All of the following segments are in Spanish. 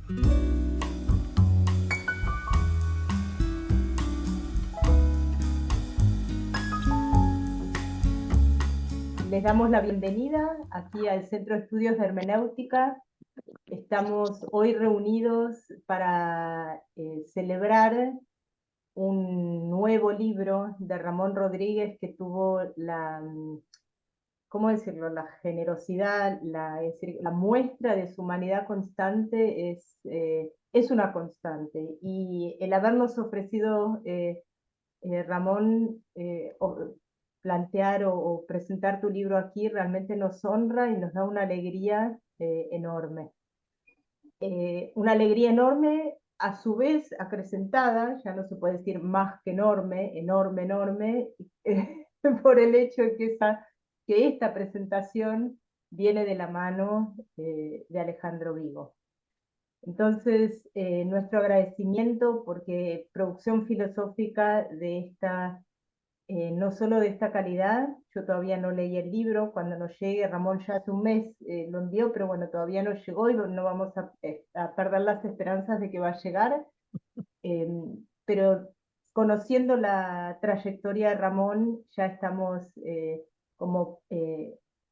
Les damos la bienvenida aquí al Centro de Estudios de Hermenéutica. Estamos hoy reunidos para celebrar un nuevo libro de Ramón Rodríguez que tuvo la, ¿cómo decirlo?, la generosidad, es decir, la muestra de su humanidad constante es una constante. Y el habernos ofrecido, Ramón, plantear o presentar tu libro aquí realmente nos honra y nos da una alegría enorme. Una alegría enorme, a su vez acrecentada, ya no se puede decir más que enorme, enorme, enorme, por el hecho de que esta presentación viene de la mano de Alejandro Vigo. Entonces, nuestro agradecimiento porque producción filosófica de esta, no solo de esta calidad, yo todavía no leí el libro, cuando nos llegue, Ramón ya hace un mes lo envió, pero bueno, todavía no llegó y no vamos a perder las esperanzas de que va a llegar, pero conociendo la trayectoria de Ramón, ya estamos como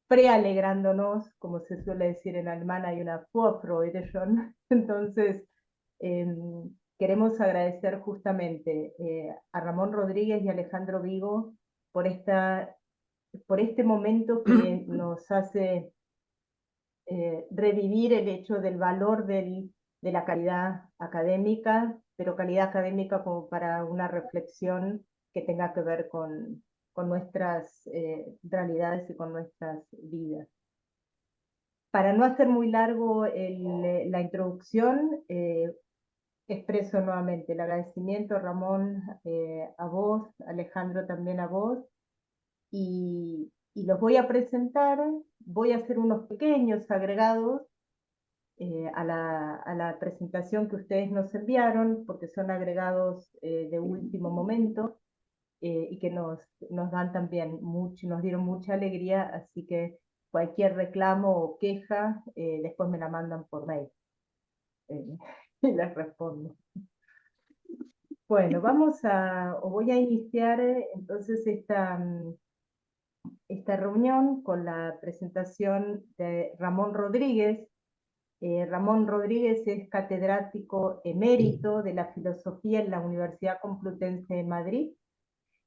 prealegrándonos, como se suele decir en alemán, hay una Vorfreude schon. Entonces, queremos agradecer justamente a Ramón Rodríguez y Alejandro Vigo por este momento que nos hace revivir el hecho del valor de la calidad académica, pero calidad académica como para una reflexión que tenga que ver con nuestras realidades y con nuestras vidas. Para no hacer muy largo la introducción, expreso nuevamente el agradecimiento, Ramón, a vos, Alejandro también a vos, y los voy a presentar, voy a hacer unos pequeños agregados a la presentación que ustedes nos enviaron, porque son agregados de último momento, y que nos dan también nos dieron mucha alegría, así que cualquier reclamo o queja, después me la mandan por mail, y les respondo. Bueno, voy a iniciar entonces esta reunión con la presentación de Ramón Rodríguez. Ramón Rodríguez es catedrático emérito de la filosofía en la Universidad Complutense de Madrid.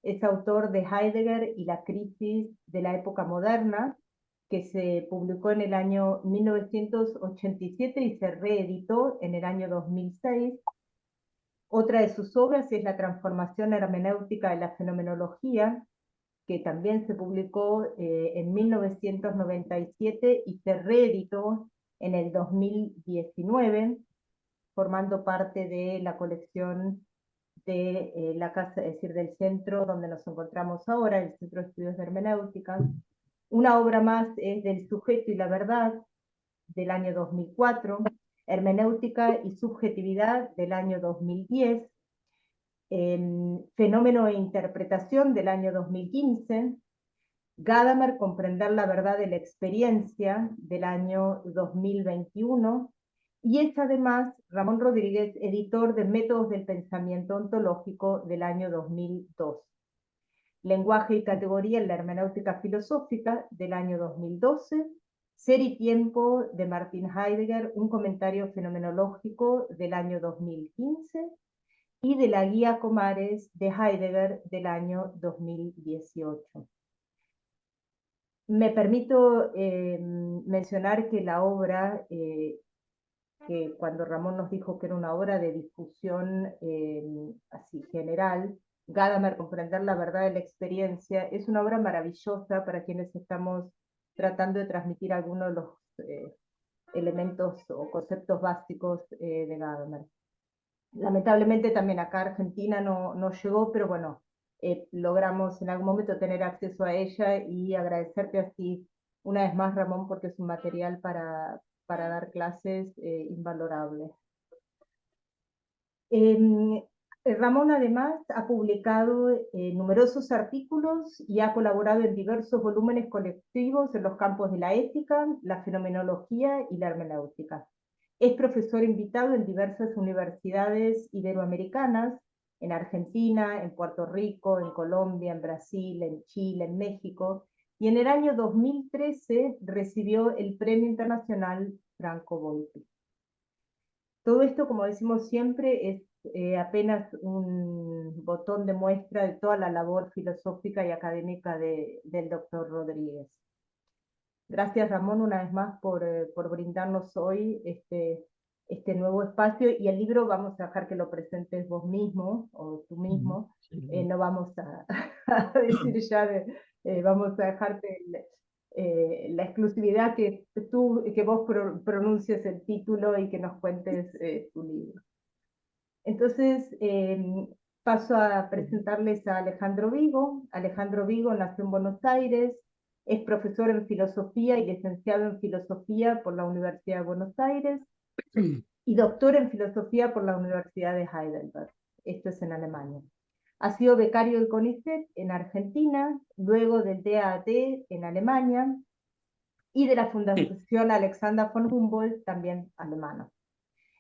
Es autor de Heidegger y la crisis de la época moderna, que se publicó en el año 1987 y se reeditó en el año 2006. Otra de sus obras es La transformación hermenéutica de la fenomenología, que también se publicó en 1997 y se reeditó en el 2019, formando parte de la colección de la casa, es decir, del centro donde nos encontramos ahora, el Centro de Estudios de Hermenéutica. Una obra más es Del sujeto y la verdad, del año 2004, Hermenéutica y subjetividad, del año 2010, Fenómeno e interpretación, del año 2015, Gadamer, comprender la verdad de la experiencia, del año 2021, y es además Ramón Rodríguez, editor de Métodos del Pensamiento Ontológico, del año 2002. Lenguaje y categoría en la hermenéutica filosófica, del año 2012. Ser y tiempo, de Martin Heidegger, un comentario fenomenológico, del año 2015. Y de la Guía Comares, de Heidegger, del año 2018. Me permito mencionar que la obra, que cuando Ramón nos dijo que era una obra de difusión así general, Gadamer, comprender la verdad de la experiencia, es una obra maravillosa para quienes estamos tratando de transmitir algunos de los elementos o conceptos básicos de Gadamer. Lamentablemente también acá Argentina no llegó, pero bueno, logramos en algún momento tener acceso a ella, y agradecerte así una vez más, Ramón, porque es un material para dar clases invalorable. Ramón además ha publicado numerosos artículos y ha colaborado en diversos volúmenes colectivos en los campos de la ética, la fenomenología y la hermenéutica. Es profesor invitado en diversas universidades iberoamericanas, en Argentina, en Puerto Rico, en Colombia, en Brasil, en Chile, en México, y en el año 2013 recibió el Premio Internacional Franco Volpi. Todo esto, como decimos siempre, es apenas un botón de muestra de toda la labor filosófica y académica del doctor Rodríguez. Gracias, Ramón, una vez más por brindarnos hoy este nuevo espacio, y el libro vamos a dejar que lo presentes vos mismo o tú mismo. Sí. No vamos a decir ya, vamos a dejarte la exclusividad que vos pronuncies el título y que nos cuentes tu libro. Entonces, paso a presentarles a Alejandro Vigo. Alejandro Vigo nació en Buenos Aires, es profesor en filosofía y licenciado en filosofía por la Universidad de Buenos Aires y doctor en filosofía por la Universidad de Heidelberg. Esto es en Alemania. Ha sido becario del CONICET en Argentina, luego del DAAD en Alemania y de la Fundación Alexander von Humboldt, también alemana.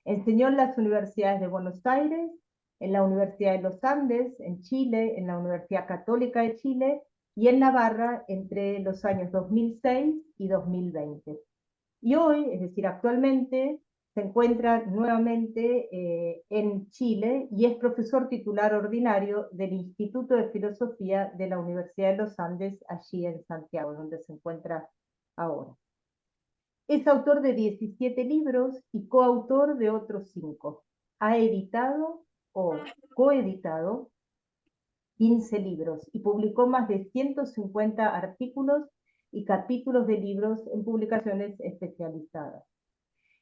Enseñó en las universidades de Buenos Aires, en la Universidad de los Andes, en Chile, en la Universidad Católica de Chile y en Navarra entre los años 2006 y 2020. Y hoy, es decir, actualmente, se encuentra nuevamente en Chile y es profesor titular ordinario del Instituto de Filosofía de la Universidad de los Andes, allí en Santiago, donde se encuentra ahora. Es autor de 17 libros y coautor de otros 5. Ha editado o coeditado 15 libros y publicó más de 150 artículos y capítulos de libros en publicaciones especializadas.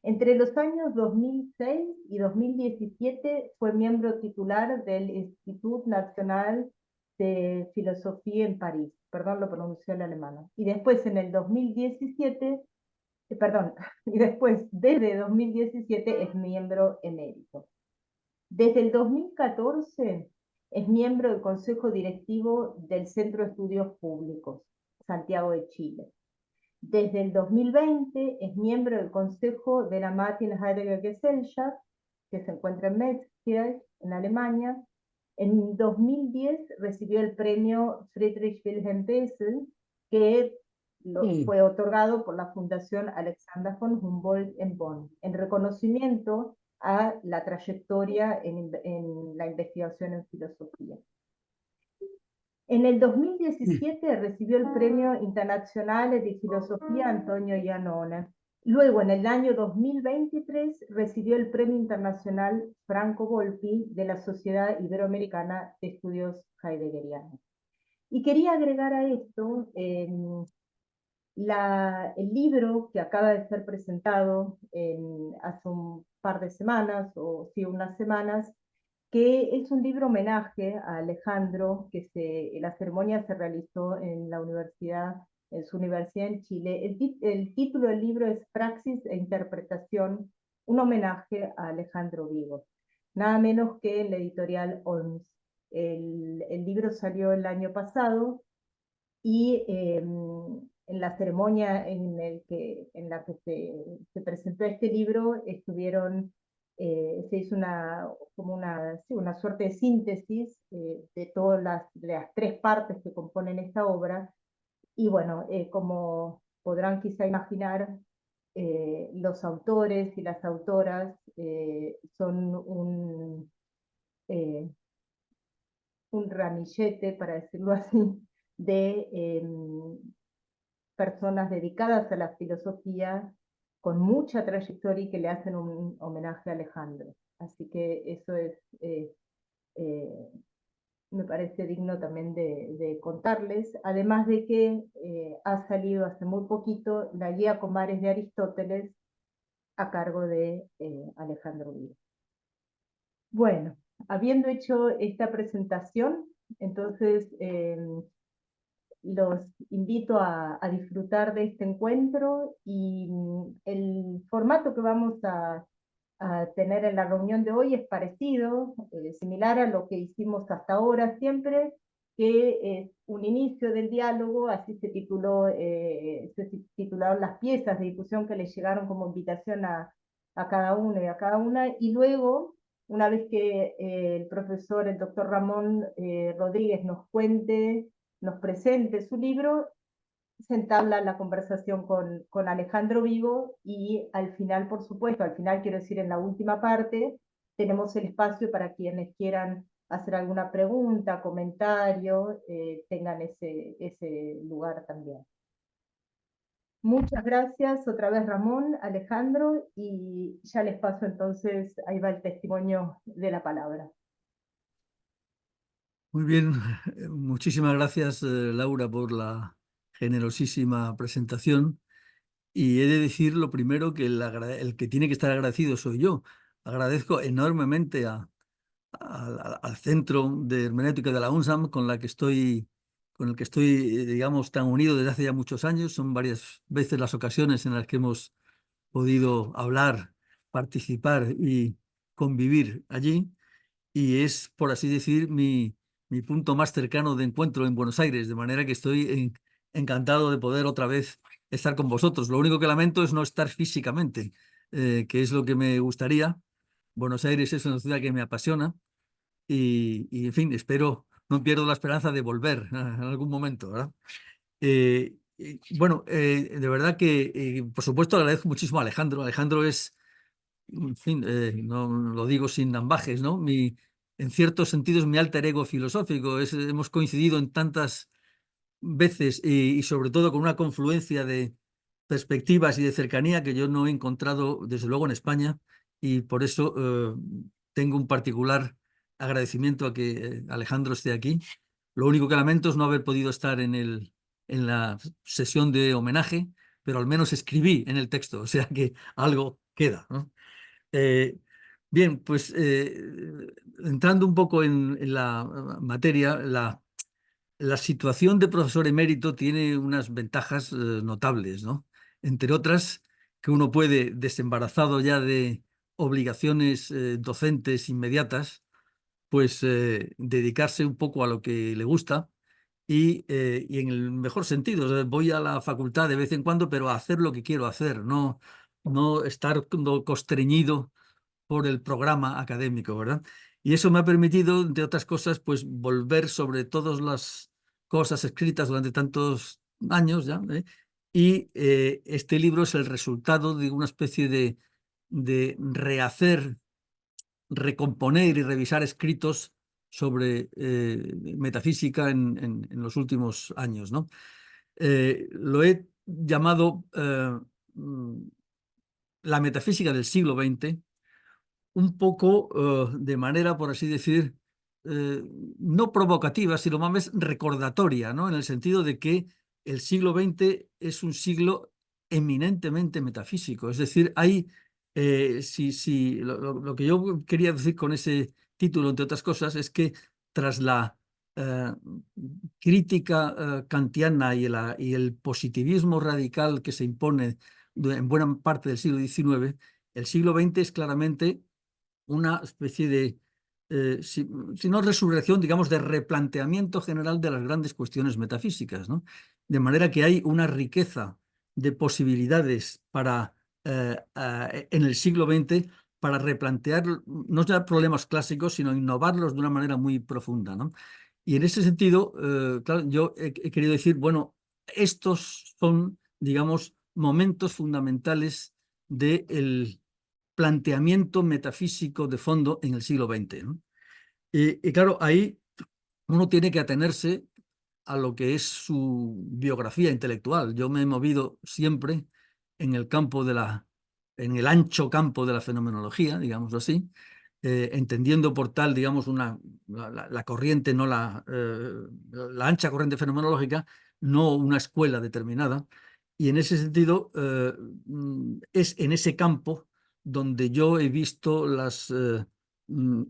Entre los años 2006 y 2017 fue miembro titular del Institut National de Filosofía en París, perdón, lo pronuncié en alemán, y después en el 2017 perdón, y después, desde 2017, es miembro emérito. Desde el 2014 es miembro del Consejo Directivo del Centro de Estudios Públicos, Santiago de Chile. Desde el 2020 es miembro del Consejo de la Martin Heidegger Gesellschaft, que se encuentra en Metzger, en Alemania. En 2010 recibió el premio Friedrich Wilhelm Bessel, que fue otorgado por la Fundación Alexander von Humboldt en Bonn, en reconocimiento a la trayectoria en la investigación en filosofía. En el 2017 recibió el Premio Internacional de Filosofía Antonio Iannone. Luego, en el año 2023, recibió el Premio Internacional Franco Volpi de la Sociedad Iberoamericana de Estudios Heideggerianos. Y quería agregar a esto el libro que acaba de ser presentado hace un par de semanas, o sí, unas semanas, que es un libro homenaje a Alejandro, la ceremonia se realizó en la universidad, en su universidad en Chile. El título del libro es Praxis e Interpretación, un homenaje a Alejandro Vigo, nada menos que en la editorial Olms. El libro salió el año pasado y en la ceremonia en la que se presentó este libro se hizo una suerte de síntesis de todas las 3 partes que componen esta obra. Y bueno, como podrán quizá imaginar, los autores y las autoras son eh, un ramillete, para decirlo así, de personas dedicadas a la filosofía con mucha trayectoria y que le hacen un homenaje a Alejandro. Así que eso me parece digno también de contarles, además de que ha salido hace muy poquito la Guía Comares de Aristóteles a cargo de Alejandro Vigo. Bueno, habiendo hecho esta presentación, entonces los invito a disfrutar de este encuentro, y el formato que vamos a tener en la reunión de hoy es parecido, similar a lo que hicimos hasta ahora siempre, que es un inicio del diálogo. Así se titularon las piezas de discusión que les llegaron como invitación a cada uno y a cada una, y luego, una vez que el profesor, el doctor Ramón Rodríguez nos cuente, nos presente su libro, se entabla la conversación con Alejandro Vigo y al final, por supuesto, al final quiero decir en la última parte, tenemos el espacio para quienes quieran hacer alguna pregunta, comentario, tengan ese lugar también. Muchas gracias otra vez Ramón, Alejandro, y ya les paso entonces, ahí va el testimonio de la palabra. Muy bien, muchísimas gracias Laura por la generosísima presentación. Y he de decir lo primero que el que tiene que estar agradecido soy yo. Agradezco enormemente al Centro de Hermenéutica de la UNSAM con el que estoy, digamos, tan unido desde hace ya muchos años. Son varias veces las ocasiones en las que hemos podido hablar, participar y convivir allí. Y es, por así decir, mi punto más cercano de encuentro en Buenos Aires, de manera que estoy encantado de poder otra vez estar con vosotros. Lo único que lamento es no estar físicamente, que es lo que me gustaría. Buenos Aires es una ciudad que me apasiona en fin, no pierdo la esperanza de volver en algún momento, ¿verdad? Bueno, de verdad que, por supuesto, agradezco muchísimo a Alejandro. Alejandro es, en fin, no lo digo sin ambajes, ¿no? En ciertos sentidos, mi alter ego filosófico. Hemos coincidido en tantas veces y sobre todo con una confluencia de perspectivas y de cercanía que yo no he encontrado, desde luego, en España, y por eso tengo un particular agradecimiento a que Alejandro esté aquí. Lo único que lamento es no haber podido estar en la sesión de homenaje, pero al menos escribí en el texto, o sea que algo queda, ¿no? Eh, Bien, pues entrando un poco en la materia, la situación de profesor emérito tiene unas ventajas notables, ¿no? Entre otras, que uno puede, desembarazado ya de obligaciones docentes inmediatas, pues dedicarse un poco a lo que le gusta y en el mejor sentido. O sea, voy a la facultad de vez en cuando, pero a hacer lo que quiero hacer, no estar constreñido por el programa académico, ¿verdad? Y eso me ha permitido, entre otras cosas, pues volver sobre todas las cosas escritas durante tantos años ya, ¿eh? Y este libro es el resultado de una especie de rehacer, recomponer y revisar escritos sobre metafísica en los últimos años, ¿no? Lo he llamado la metafísica del siglo XX, un poco de manera, por así decir, eh, no provocativa, sino más recordatoria, ¿no? En el sentido de que el siglo XX es un siglo eminentemente metafísico. Es decir, lo que yo quería decir con ese título, entre otras cosas, es que tras la eh, crítica kantiana y el positivismo radical que se impone en buena parte del siglo XIX, el siglo XX es claramente una especie de, si no resurrección, digamos, de replanteamiento general de las grandes cuestiones metafísicas, ¿no? De manera que hay una riqueza de posibilidades en el siglo XX para replantear no ya problemas clásicos, sino innovarlos de una manera muy profunda, ¿no? Y en ese sentido, claro, yo he querido decir, bueno, estos son, digamos, momentos fundamentales del planteamiento metafísico de fondo en el siglo XX, ¿no? Y claro, ahí uno tiene que atenerse a lo que es su biografía intelectual. Yo me he movido siempre en el campo en el ancho campo de la fenomenología, digamos así, entendiendo por tal, digamos, la corriente, no la ancha corriente fenomenológica, no una escuela determinada. Y en ese sentido, es en ese campo donde yo he visto las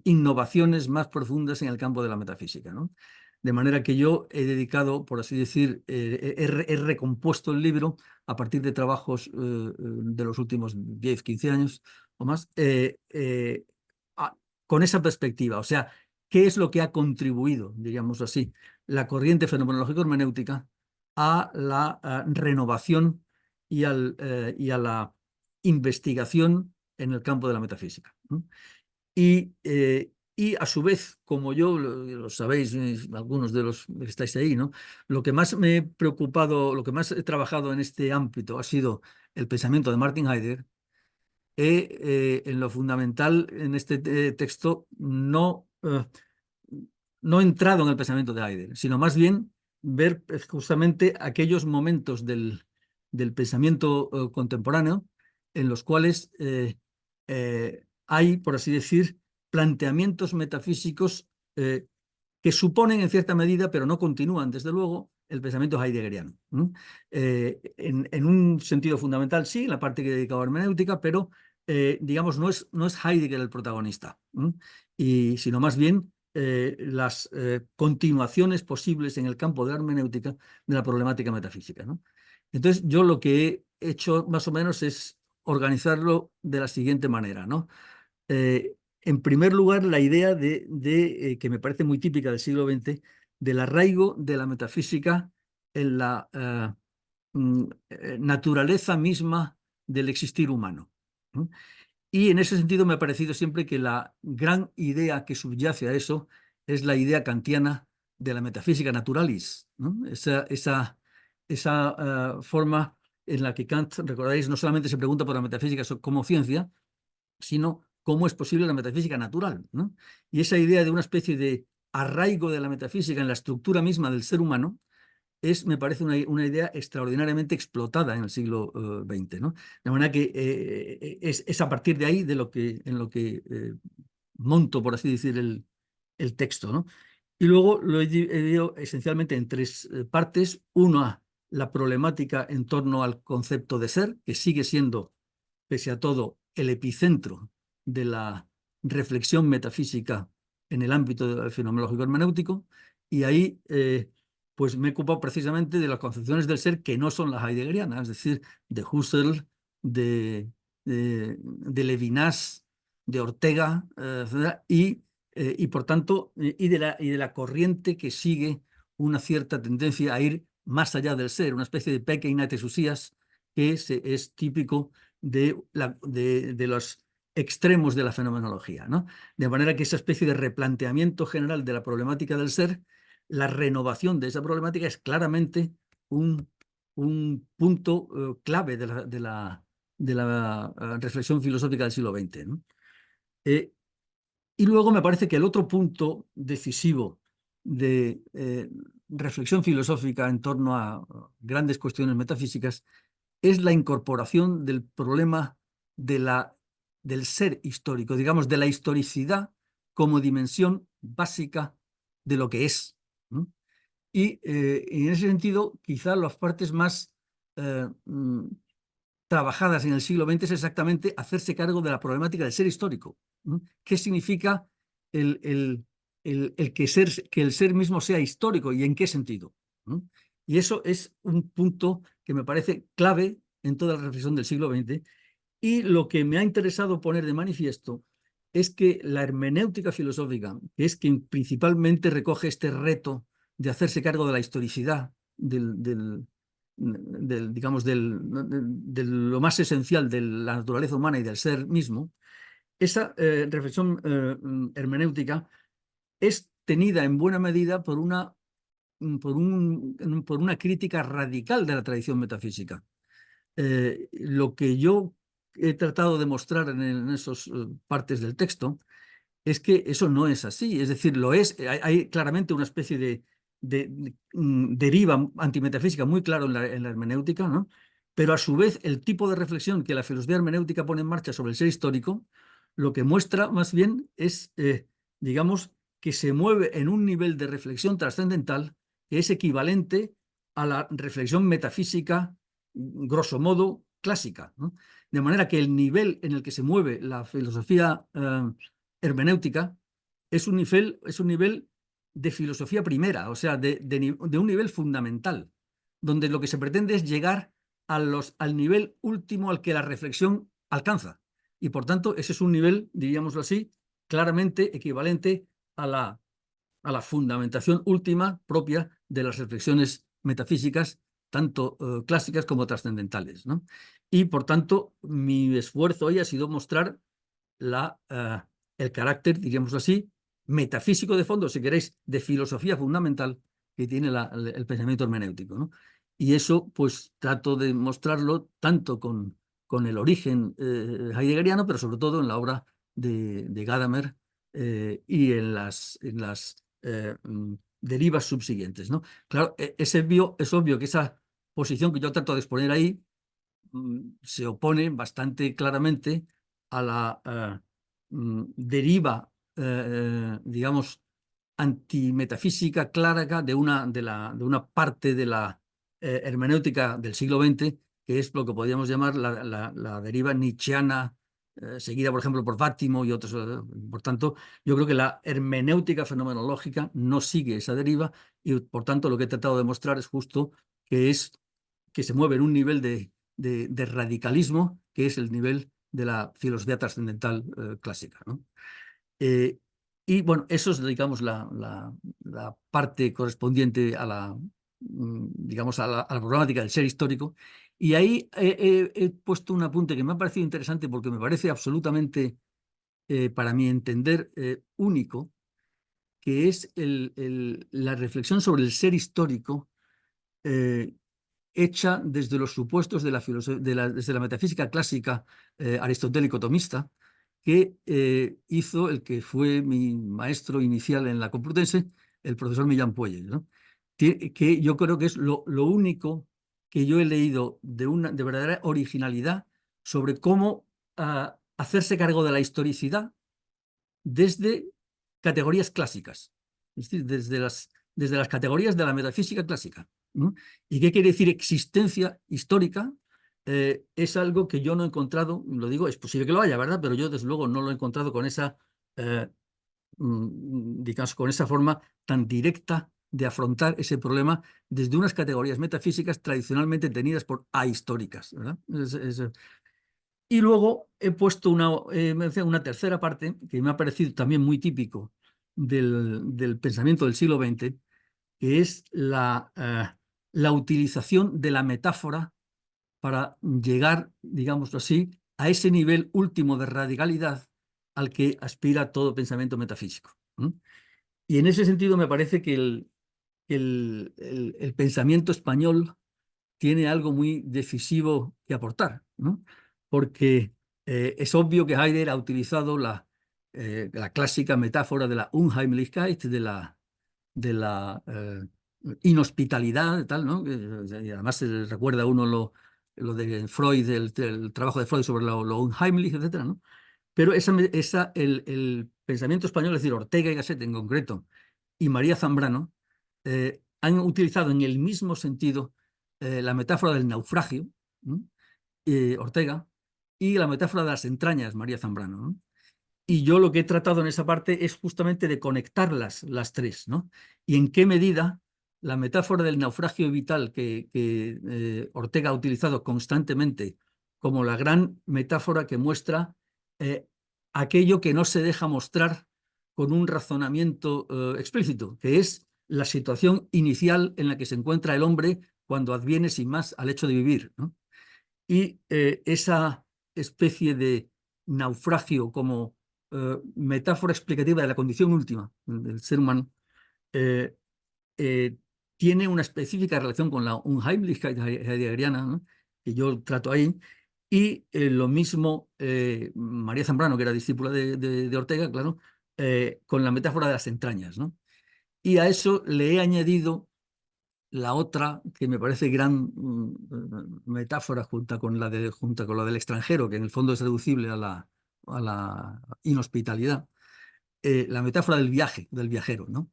innovaciones más profundas en el campo de la metafísica, ¿no? De manera que yo he dedicado, por así decir, he recompuesto el libro a partir de trabajos de los últimos 10, 15 años o más, a- con esa perspectiva. O sea, ¿qué es lo que ha contribuido, diríamos así, la corriente fenomenológica hermenéutica a la renovación y a la investigación en el campo de la metafísica. Y a su vez, como yo, lo sabéis, algunos de los que estáis ahí, ¿no? Lo que más me he preocupado, lo que más he trabajado en este ámbito ha sido el pensamiento de Martin Heidegger. En lo fundamental en este texto no he entrado en el pensamiento de Heidegger, sino más bien ver justamente aquellos momentos del pensamiento contemporáneo en los cuales hay, por así decir, planteamientos metafísicos que suponen en cierta medida, pero no continúan, desde luego, el pensamiento heideggeriano. En un sentido fundamental, sí, la parte que he dedicado a hermenéutica, pero digamos, no es Heidegger el protagonista, sino más bien las continuaciones posibles en el campo de la hermenéutica de la problemática metafísica, ¿no? Entonces, yo lo que he hecho más o menos es organizarlo de la siguiente manera, ¿no? En primer lugar, la idea que me parece muy típica del siglo XX, del arraigo de la metafísica en la naturaleza misma del existir humano. Y en ese sentido me ha parecido siempre que la gran idea que subyace a eso es la idea kantiana de la metafísica naturalis, ¿no? Esa forma en la que Kant, recordaréis, no solamente se pregunta por la metafísica como ciencia, sino cómo es posible la metafísica natural, ¿no? Y esa idea de una especie de arraigo de la metafísica en la estructura misma del ser humano me parece una idea extraordinariamente explotada en el siglo XX, ¿no? De manera que es a partir de ahí en lo que monto, por así decir, el texto, ¿no? Y luego lo he dividido esencialmente en tres partes. Una, la problemática en torno al concepto de ser, que sigue siendo, pese a todo, el epicentro de la reflexión metafísica en el ámbito fenomenológico hermenéutico. Y ahí pues me he ocupado precisamente de las concepciones del ser que no son las heideggerianas, es decir, de Husserl, de Levinas, de Ortega, y por tanto, y de la corriente que sigue una cierta tendencia a ir más allá del ser, una especie de pequeña tesusías que es típico de los extremos de la fenomenología, ¿no? De manera que esa especie de replanteamiento general de la problemática del ser, la renovación de esa problemática es claramente un punto clave de la reflexión filosófica del siglo XX, ¿no? Y luego me parece que el otro punto decisivo de reflexión filosófica en torno a grandes cuestiones metafísicas es la incorporación del problema del ser histórico, digamos, de la historicidad como dimensión básica de lo que es, ¿no? Y en ese sentido, quizá las partes más trabajadas en el siglo XX es exactamente hacerse cargo de la problemática del ser histórico, ¿no? ¿Qué significa el que el ser mismo sea histórico y en qué sentido, ¿no? Y eso es un punto que me parece clave en toda la reflexión del siglo XX. Y lo que me ha interesado poner de manifiesto es que la hermenéutica filosófica, que es quien principalmente recoge este reto de hacerse cargo de la historicidad, digamos, de lo más esencial de la naturaleza humana y del ser mismo, esa reflexión hermenéutica es tenida en buena medida por una crítica radical de la tradición metafísica. Lo que yo he tratado de mostrar en esas partes del texto es que eso no es así. Es decir, lo es. Hay claramente una especie de deriva antimetafísica muy claro en la hermenéutica, ¿no? Pero a su vez el tipo de reflexión que la filosofía hermenéutica pone en marcha sobre el ser histórico, lo que muestra más bien es, digamos, que se mueve en un nivel de reflexión trascendental que es equivalente a la reflexión metafísica, grosso modo, clásica, ¿no? De manera que el nivel en el que se mueve la filosofía hermenéutica es un nivel de filosofía primera, o sea, de un nivel fundamental, donde lo que se pretende es llegar al nivel último al que la reflexión alcanza. Y por tanto, ese es un nivel, diríamoslo así, claramente equivalente a la fundamentación última propia de las reflexiones metafísicas tanto clásicas como trascendentales, ¿no? Y por tanto, mi esfuerzo hoy ha sido mostrar el carácter, diríamos así, metafísico de fondo, si queréis, de filosofía fundamental que tiene el pensamiento hermenéutico, ¿no? Y eso, pues, trato de mostrarlo tanto con el origen heideggeriano, pero sobre todo en la obra de Gadamer y en las derivas subsiguientes, ¿no? Claro, es obvio que esa posición que yo trato de exponer ahí se opone bastante claramente a la deriva, digamos, antimetafísica clara de una parte de la hermenéutica del siglo XX, que es lo que podríamos llamar la deriva nietzscheana, seguida, por ejemplo, por Bátimo y otros. Por tanto, yo creo que la hermenéutica fenomenológica no sigue esa deriva y, por tanto, lo que he tratado de mostrar es justo que se mueve en un nivel de radicalismo que es el nivel de la filosofía trascendental clásica, ¿no? Y bueno, eso es, digamos, la parte correspondiente a digamos, a la problemática del ser histórico. Y ahí he puesto un apunte que me ha parecido interesante porque me parece absolutamente, para mi entender, único, que es la reflexión sobre el ser histórico eh, hecha desde los supuestos de desde la metafísica clásica aristotélico-tomista, que hizo el que fue mi maestro inicial en la Complutense, el profesor Millán Puelles, ¿no? Que yo creo que es lo único que yo he leído de verdadera originalidad sobre cómo hacerse cargo de la historicidad desde categorías clásicas, es decir, desde las categorías de la metafísica clásica, ¿no? ¿Y qué quiere decir existencia histórica? Es algo que yo no he encontrado, lo digo, es posible que lo haya, ¿verdad? Pero yo desde luego no lo he encontrado con eh, digamos, con esa forma tan directa de afrontar ese problema desde unas categorías metafísicas tradicionalmente tenidas por ahistóricas, ¿verdad? Y luego he puesto una tercera parte que me ha parecido también muy típico del pensamiento del siglo XX, que es la utilización de la metáfora para llegar, digámoslo así, a ese nivel último de radicalidad al que aspira todo pensamiento metafísico. Y en ese sentido me parece que el pensamiento español tiene algo muy decisivo que aportar, ¿no? Porque es obvio que Heidegger ha utilizado la clásica metáfora de la Unheimlichkeit, de la inhospitalidad, tal, ¿no? Y además se recuerda a uno lo de Freud, el trabajo de Freud sobre lo unheimlich, etcétera, ¿no? Pero el pensamiento español, es decir, Ortega y Gasset en concreto, y María Zambrano, han utilizado en el mismo sentido la metáfora del naufragio, ¿no? Ortega, y la metáfora de las entrañas, María Zambrano, ¿no? Y yo lo que he tratado en esa parte es justamente de conectarlas las tres, ¿no? Y en qué medida la metáfora del naufragio vital que Ortega ha utilizado constantemente como la gran metáfora que muestra eh, aquello que no se deja mostrar con un razonamiento explícito, que es la situación inicial en la que se encuentra el hombre cuando adviene sin más al hecho de vivir, ¿no? Y esa especie de naufragio como metáfora explicativa de la condición última del ser humano, eh, eh, tiene una específica relación con la Unheimlichkeit heideggeriana, ¿no? Que yo trato ahí, y lo mismo María Zambrano, que era discípula de Ortega, claro, con la metáfora de las entrañas, ¿no? Y a eso le he añadido la otra, que me parece gran metáfora junto con la del extranjero, que en el fondo es reducible a la inhospitalidad, la metáfora del viaje, del viajero, ¿no?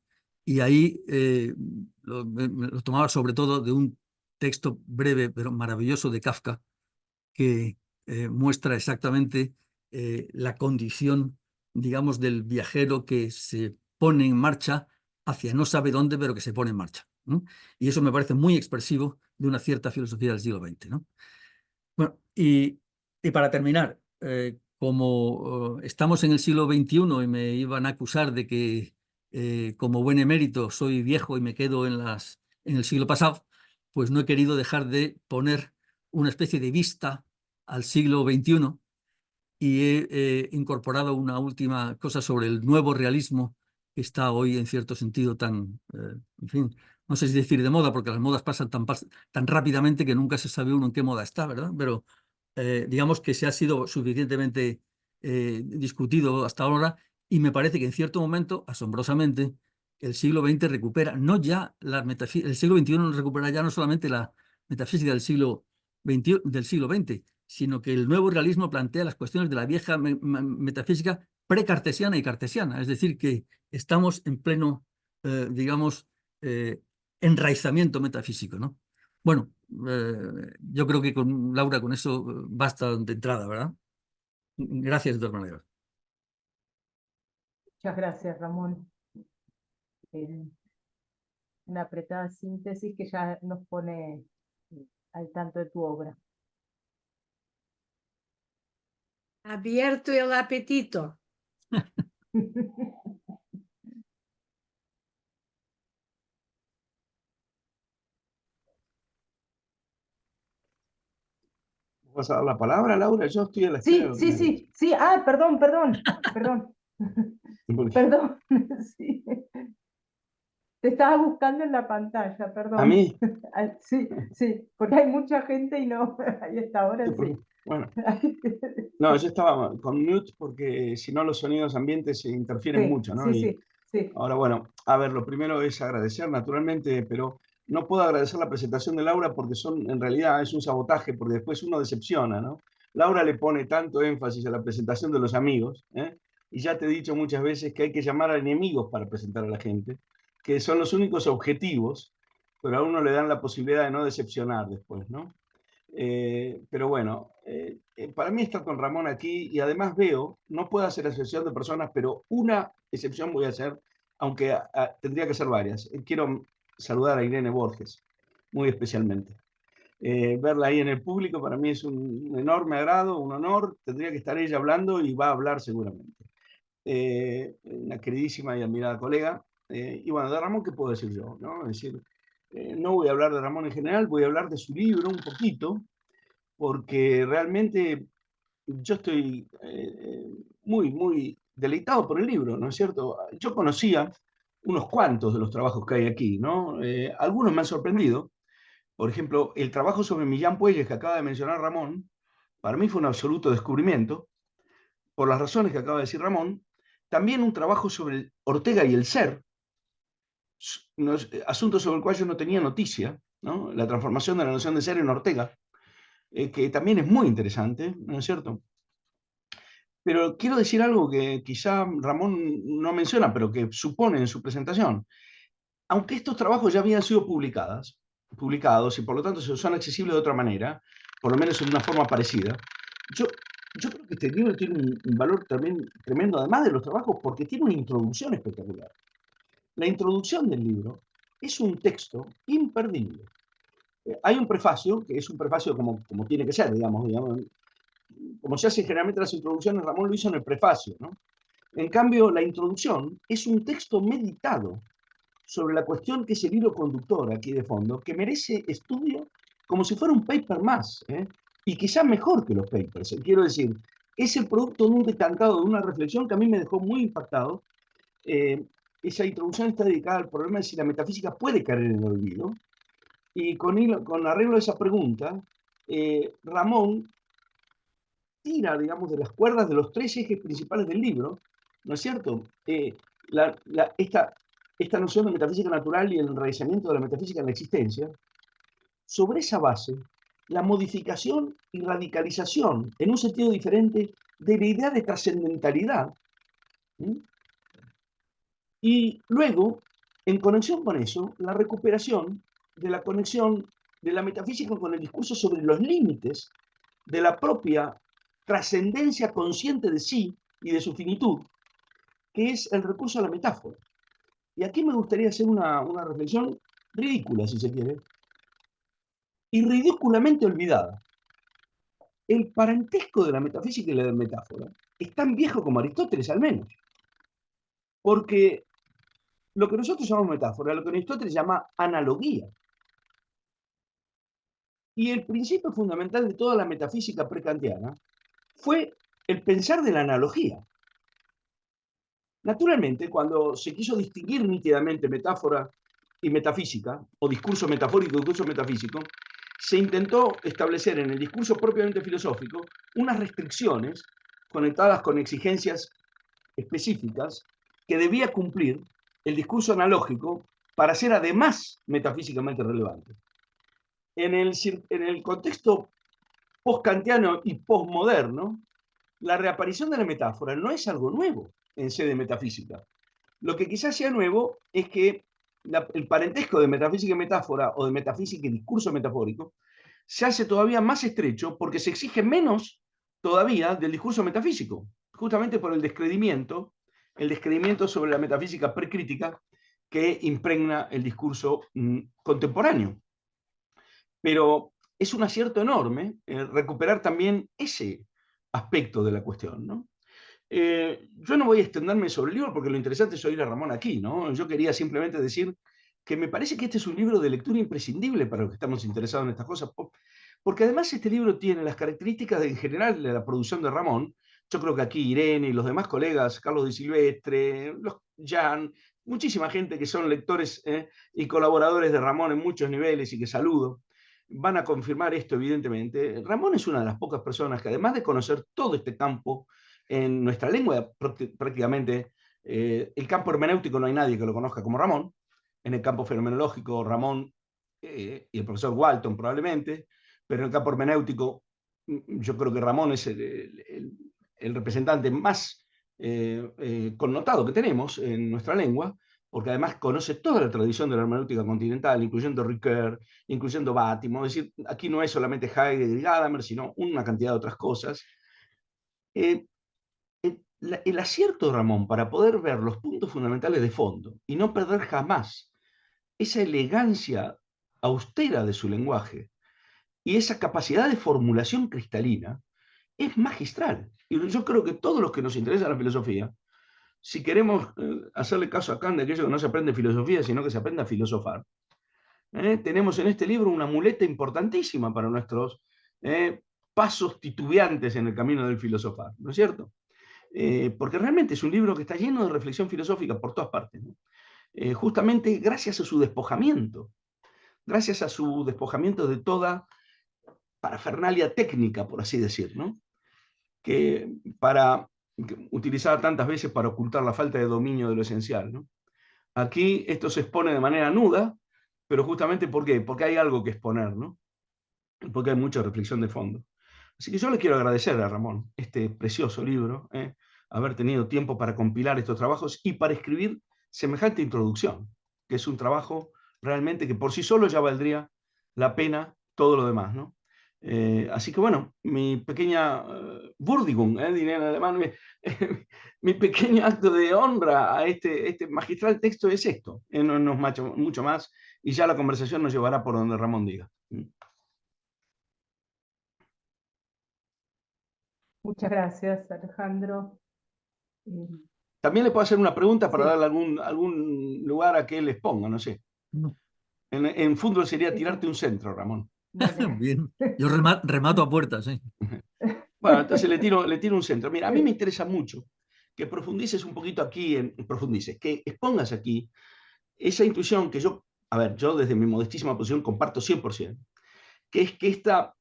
Y ahí me lo tomaba sobre todo de un texto breve pero maravilloso de Kafka, que muestra exactamente la condición, digamos, del viajero que se pone en marcha hacia no sabe dónde, pero que se pone en marcha, ¿no? Y eso me parece muy expresivo de una cierta filosofía del siglo XX, ¿no? Bueno, y para terminar, como estamos en el siglo XXI y me iban a acusar de que como buen emérito soy viejo y me quedo en el siglo pasado, pues no he querido dejar de poner una especie de vista al siglo XXI y he incorporado una última cosa sobre el nuevo realismo que está hoy en cierto sentido tan, en fin, no sé si decir de moda, porque las modas pasan tan rápidamente que nunca se sabe uno en qué moda está, ¿verdad? Pero digamos que se ha sido suficientemente discutido hasta ahora y me parece que en cierto momento, asombrosamente, el siglo XX recupera, no ya la metafísica, el siglo XXI recupera ya no solamente la metafísica del siglo XX, sino que el nuevo realismo plantea las cuestiones de la vieja metafísica precartesiana y cartesiana, es decir, que estamos en pleno, digamos, enraizamiento metafísico, ¿no? Bueno, yo creo que con Laura con eso basta de entrada, ¿verdad? Gracias de todas maneras. Muchas gracias, Ramón. Una apretada síntesis que ya nos pone al tanto de tu obra. Abierto el apetito. ¿Vas a dar la palabra, Laura? Yo estoy a la espera. Sí. Ah, perdón. Perdón, sí. Te estaba buscando en la pantalla, perdón. ¿A mí? Sí, porque hay mucha gente y no, ahí está, ahora sí. Bueno, no, yo estaba con mute porque si no los sonidos ambientes se interfieren mucho, ¿no? Sí. Ahora, bueno, a ver, lo primero es agradecer, naturalmente, pero no puedo agradecer la presentación de Laura porque en realidad es un sabotaje, porque después uno decepciona, ¿no? Laura le pone tanto énfasis a la presentación de los amigos, ¿eh? Y ya te he dicho muchas veces que hay que llamar a enemigos para presentar a la gente, que son los únicos objetivos, pero a uno le dan la posibilidad de no decepcionar después, ¿no? Pero bueno, para mí estar con Ramón aquí, y además veo, no puedo hacer excepción de personas, pero una excepción voy a hacer, aunque tendría que ser varias. Quiero saludar a Irene Borges, muy especialmente. Verla ahí en el público para mí es un enorme agrado, un honor. Tendría que estar ella hablando y va a hablar seguramente. Una queridísima y admirada colega. Y bueno, de Ramón, ¿qué puedo decir yo? ¿No? Es decir, no voy a hablar de Ramón en general, voy a hablar de su libro un poquito, porque realmente yo estoy muy deleitado por el libro, ¿no es cierto? Yo conocía unos cuantos de los trabajos que hay aquí, ¿no? Algunos me han sorprendido. Por ejemplo, el trabajo sobre Millán Puelles que acaba de mencionar Ramón, para mí fue un absoluto descubrimiento, por las razones que acaba de decir Ramón. También un trabajo sobre Ortega y el ser, asunto sobre el cual yo no tenía noticia, ¿no? La transformación de la noción de ser en Ortega, que también es muy interesante, ¿no es cierto? Pero quiero decir algo que quizá Ramón no menciona, pero que supone en su presentación. Aunque estos trabajos ya habían sido publicados y por lo tanto son accesibles de otra manera, por lo menos en una forma parecida, yo, yo creo que este libro tiene un valor también tremendo, además de los trabajos, porque tiene una introducción espectacular. La introducción del libro es un texto imperdible. Hay un prefacio, que es un prefacio como tiene que ser, digamos, como se hace generalmente las introducciones, Ramón lo hizo en el prefacio, ¿no? En cambio, la introducción es un texto meditado sobre la cuestión que es el hilo conductor aquí de fondo, que merece estudio como si fuera un paper más, ¿eh? Y quizá mejor que los papers. Quiero decir, es el producto de un decantado, de una reflexión que a mí me dejó muy impactado. Esa introducción está dedicada al problema de si la metafísica puede caer en el olvido. Y con arreglo a esa pregunta, Ramón tira, digamos, de las cuerdas de los tres ejes principales del libro, ¿no es cierto? Esta noción de metafísica natural y el enraizamiento de la metafísica en la existencia. Sobre esa base, la modificación y radicalización, en un sentido diferente, de la idea de trascendentalidad. ¿Sí? Y luego, en conexión con eso, la recuperación de la conexión de la metafísica con el discurso sobre los límites de la propia trascendencia consciente de sí y de su finitud, que es el recurso a la metáfora. Y aquí me gustaría hacer una reflexión ridícula, si se quiere, y ridículamente olvidada. El parentesco de la metafísica y la metáfora es tan viejo como Aristóteles, al menos. Porque lo que nosotros llamamos metáfora, lo que Aristóteles llama analogía. Y el principio fundamental de toda la metafísica prekantiana fue el pensar de la analogía. Naturalmente, cuando se quiso distinguir nítidamente metáfora y metafísica, o discurso metafórico y discurso metafísico, se intentó establecer en el discurso propiamente filosófico unas restricciones conectadas con exigencias específicas que debía cumplir el discurso analógico para ser además metafísicamente relevante. En el contexto post-kantiano y postmoderno, la reaparición de la metáfora no es algo nuevo en sede metafísica. Lo que quizás sea nuevo es que el parentesco de metafísica y metáfora, o de metafísica y discurso metafórico, se hace todavía más estrecho porque se exige menos todavía del discurso metafísico, justamente por el descredimiento sobre la metafísica precrítica que impregna el discurso contemporáneo. Pero es un acierto enorme recuperar también ese aspecto de la cuestión, ¿no? Yo no voy a extenderme sobre el libro porque lo interesante es oír a Ramón aquí, ¿no? Yo quería simplemente decir que me parece que este es un libro de lectura imprescindible para los que estamos interesados en estas cosas, porque además este libro tiene las características en general de la producción de Ramón. Yo creo que aquí Irene y los demás colegas, Carlos Di Silvestre, Jan, muchísima gente que son lectores y colaboradores de Ramón en muchos niveles y que saludo, van a confirmar esto evidentemente. Ramón es una de las pocas personas que, además de conocer todo este campo en nuestra lengua, prácticamente el campo hermenéutico no hay nadie que lo conozca como Ramón. En el campo fenomenológico, Ramón y el profesor Walton probablemente, pero en el campo hermenéutico yo creo que Ramón es el representante más connotado que tenemos en nuestra lengua, porque además conoce toda la tradición de la hermenéutica continental, incluyendo Ricoeur, incluyendo Bátimo. Es decir, aquí no es solamente Heidegger y Gadamer, sino una cantidad de otras cosas. El acierto de Ramón para poder ver los puntos fundamentales de fondo y no perder jamás esa elegancia austera de su lenguaje y esa capacidad de formulación cristalina es magistral. Y yo creo que todos los que nos interesa la filosofía, si queremos hacerle caso a Kant de aquello que no se aprende filosofía, sino que se aprende a filosofar, tenemos en este libro una muleta importantísima para nuestros pasos titubeantes en el camino del filosofar, ¿no es cierto? Porque realmente es un libro que está lleno de reflexión filosófica por todas partes, ¿no? Justamente gracias a su despojamiento de toda parafernalia técnica, por así decir, ¿no? Que utilizada tantas veces para ocultar la falta de dominio de lo esencial, ¿no? Aquí esto se expone de manera nuda, pero justamente ¿por qué? Porque hay algo que exponer, ¿no? Porque hay mucha reflexión de fondo. Así que yo le quiero agradecer a Ramón este precioso libro, haber tenido tiempo para compilar estos trabajos y para escribir semejante introducción, que es un trabajo realmente que por sí solo ya valdría la pena todo lo demás, ¿no? Así que bueno, mi pequeña Würdigung, diré en alemán, mi pequeño acto de honra a este magistral texto es esto, no es mucho más, y ya la conversación nos llevará por donde Ramón diga. Muchas gracias, Alejandro. También le puedo hacer una pregunta para Sí. darle algún lugar a que él les ponga, no sé. No. En fútbol sería Sí, sí. tirarte un centro, Ramón. Vale. Bien, yo remato a puertas, ¿eh? Bueno, entonces le tiro un centro. Mira, a mí me interesa mucho que profundices un poquito aquí, que expongas aquí esa intuición que yo desde mi modestísima posición comparto 100%, que es que esta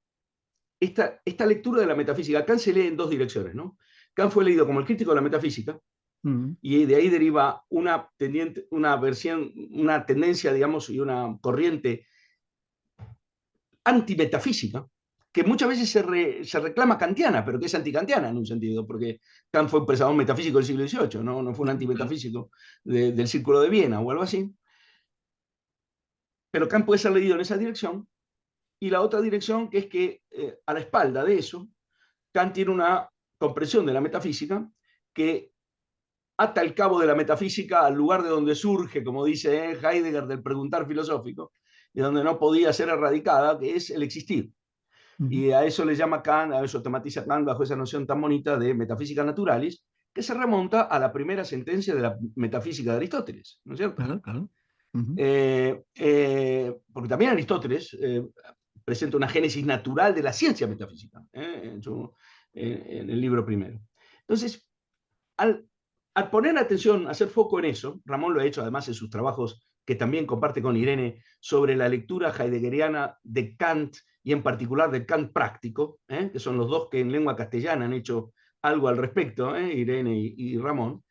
lectura de la metafísica, Kant se lee en dos direcciones, ¿no? Kant fue leído como el crítico de la metafísica, y de ahí deriva una tendencia, digamos, y una corriente antimetafísica, que muchas veces se reclama kantiana, pero que es antikantiana en un sentido, porque Kant fue un pensador metafísico del siglo XVIII, no fue un antimetafísico del Círculo de Viena o algo así. Pero Kant puede ser leído en esa dirección, y la otra dirección, que es que a la espalda de eso, Kant tiene una comprensión de la metafísica que ata el cabo de la metafísica al lugar de donde surge, como dice Heidegger, del preguntar filosófico, y donde no podía ser erradicada, que es el existir. Y a eso le llama Kant, a eso tematiza Kant bajo esa noción tan bonita de metafísica naturalis, que se remonta a la primera sentencia de la metafísica de Aristóteles, ¿no es cierto? Claro, claro. Porque también Aristóteles presenta una génesis natural de la ciencia metafísica, en el libro primero. Entonces, al poner atención, hacer foco en eso, Ramón lo ha hecho además en sus trabajos que también comparte con Irene sobre la lectura heideggeriana de Kant y en particular del Kant práctico, que son los dos que en lengua castellana han hecho algo al respecto, Irene y Ramón.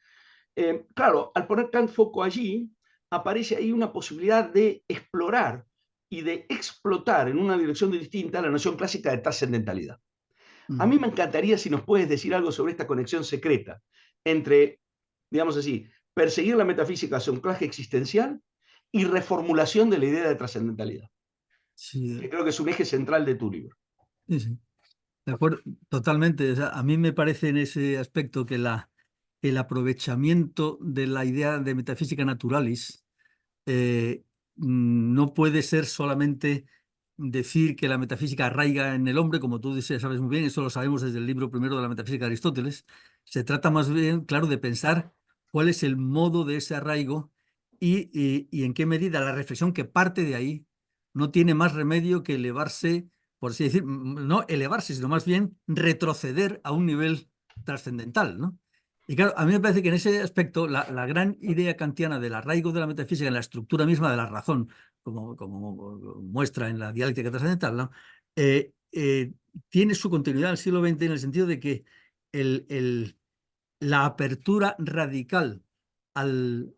Claro, al poner Kant foco allí, aparece ahí una posibilidad de explorar y de explotar en una dirección distinta la noción clásica de trascendentalidad. A mí me encantaría si nos puedes decir algo sobre esta conexión secreta entre, digamos así, perseguir la metafísica hacia un anclaje existencial y reformulación de la idea de trascendentalidad, Sí, que creo que es un eje central de tu libro. sí, sí. De acuerdo, totalmente. O sea, a mí me parece en ese aspecto que el aprovechamiento de la idea de metafísica naturalis no puede ser solamente decir que la metafísica arraiga en el hombre, como tú dices, sabes muy bien, eso lo sabemos desde el libro primero de la metafísica de Aristóteles. Se trata más bien, claro, de pensar cuál es el modo de ese arraigo y en qué medida la reflexión que parte de ahí no tiene más remedio que elevarse, por así decir, no elevarse, sino más bien retroceder a un nivel trascendental, ¿no? Y claro, a mí me parece que en ese aspecto la gran idea kantiana del arraigo de la metafísica en la estructura misma de la razón, como muestra en la dialéctica trascendental, ¿no? Tiene su continuidad en el siglo XX en el sentido de que la apertura radical al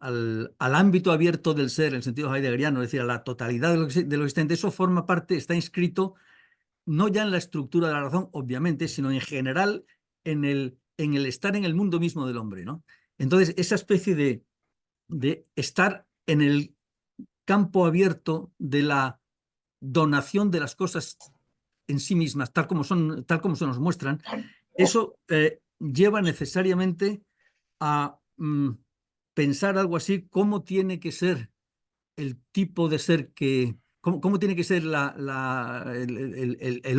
ámbito abierto del ser, en el sentido heideggeriano, es decir, a la totalidad de lo existente, eso forma parte, está inscrito no ya en la estructura de la razón, obviamente, sino en general en el estar en el mundo mismo del hombre, ¿no? Entonces, esa especie de estar en el campo abierto de la donación de las cosas en sí mismas, tal como se nos muestran, eso lleva necesariamente a pensar algo así, cómo tiene que ser el tipo de ser que, cómo tiene que ser el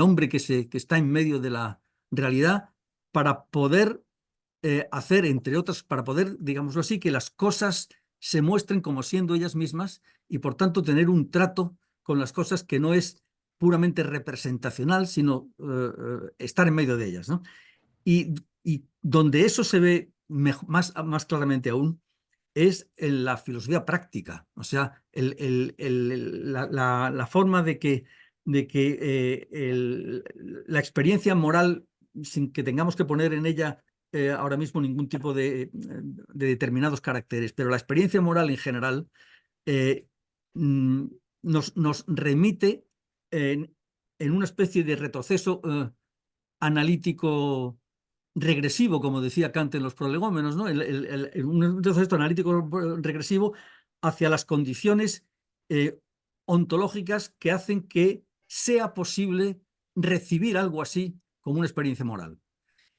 hombre que está en medio de la realidad para poder hacer, entre otras, para poder, digámoslo así, que las cosas se muestren como siendo ellas mismas y por tanto tener un trato con las cosas que no es puramente representacional, sino estar en medio de ellas, ¿no? Y donde eso se ve más claramente aún es en la filosofía práctica, o sea, la forma de que la experiencia moral, sin que tengamos que poner en ella ahora mismo ningún tipo de determinados caracteres, pero la experiencia moral en general eh, mm, nos remite en una especie de retroceso analítico regresivo, como decía Kant en los prolegómenos, ¿no? Un retroceso analítico regresivo hacia las condiciones ontológicas que hacen que sea posible recibir algo así como una experiencia moral.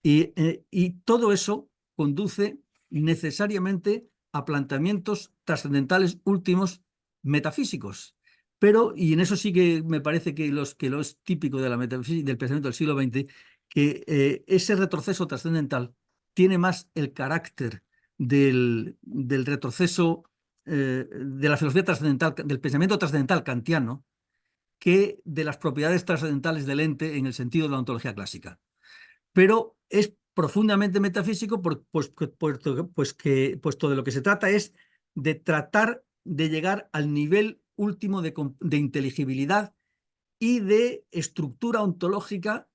Y todo eso conduce necesariamente a planteamientos trascendentales últimos metafísicos. Pero, y en eso sí que me parece que lo es típico de la metafísica, del pensamiento del siglo XX, que ese retroceso trascendental tiene más el carácter del retroceso de la filosofía trascendental, del pensamiento trascendental kantiano, que de las propiedades trascendentales del ente en el sentido de la ontología clásica. Pero es profundamente metafísico, puesto de lo que se trata es de tratar de llegar al nivel último de inteligibilidad y de estructura ontológica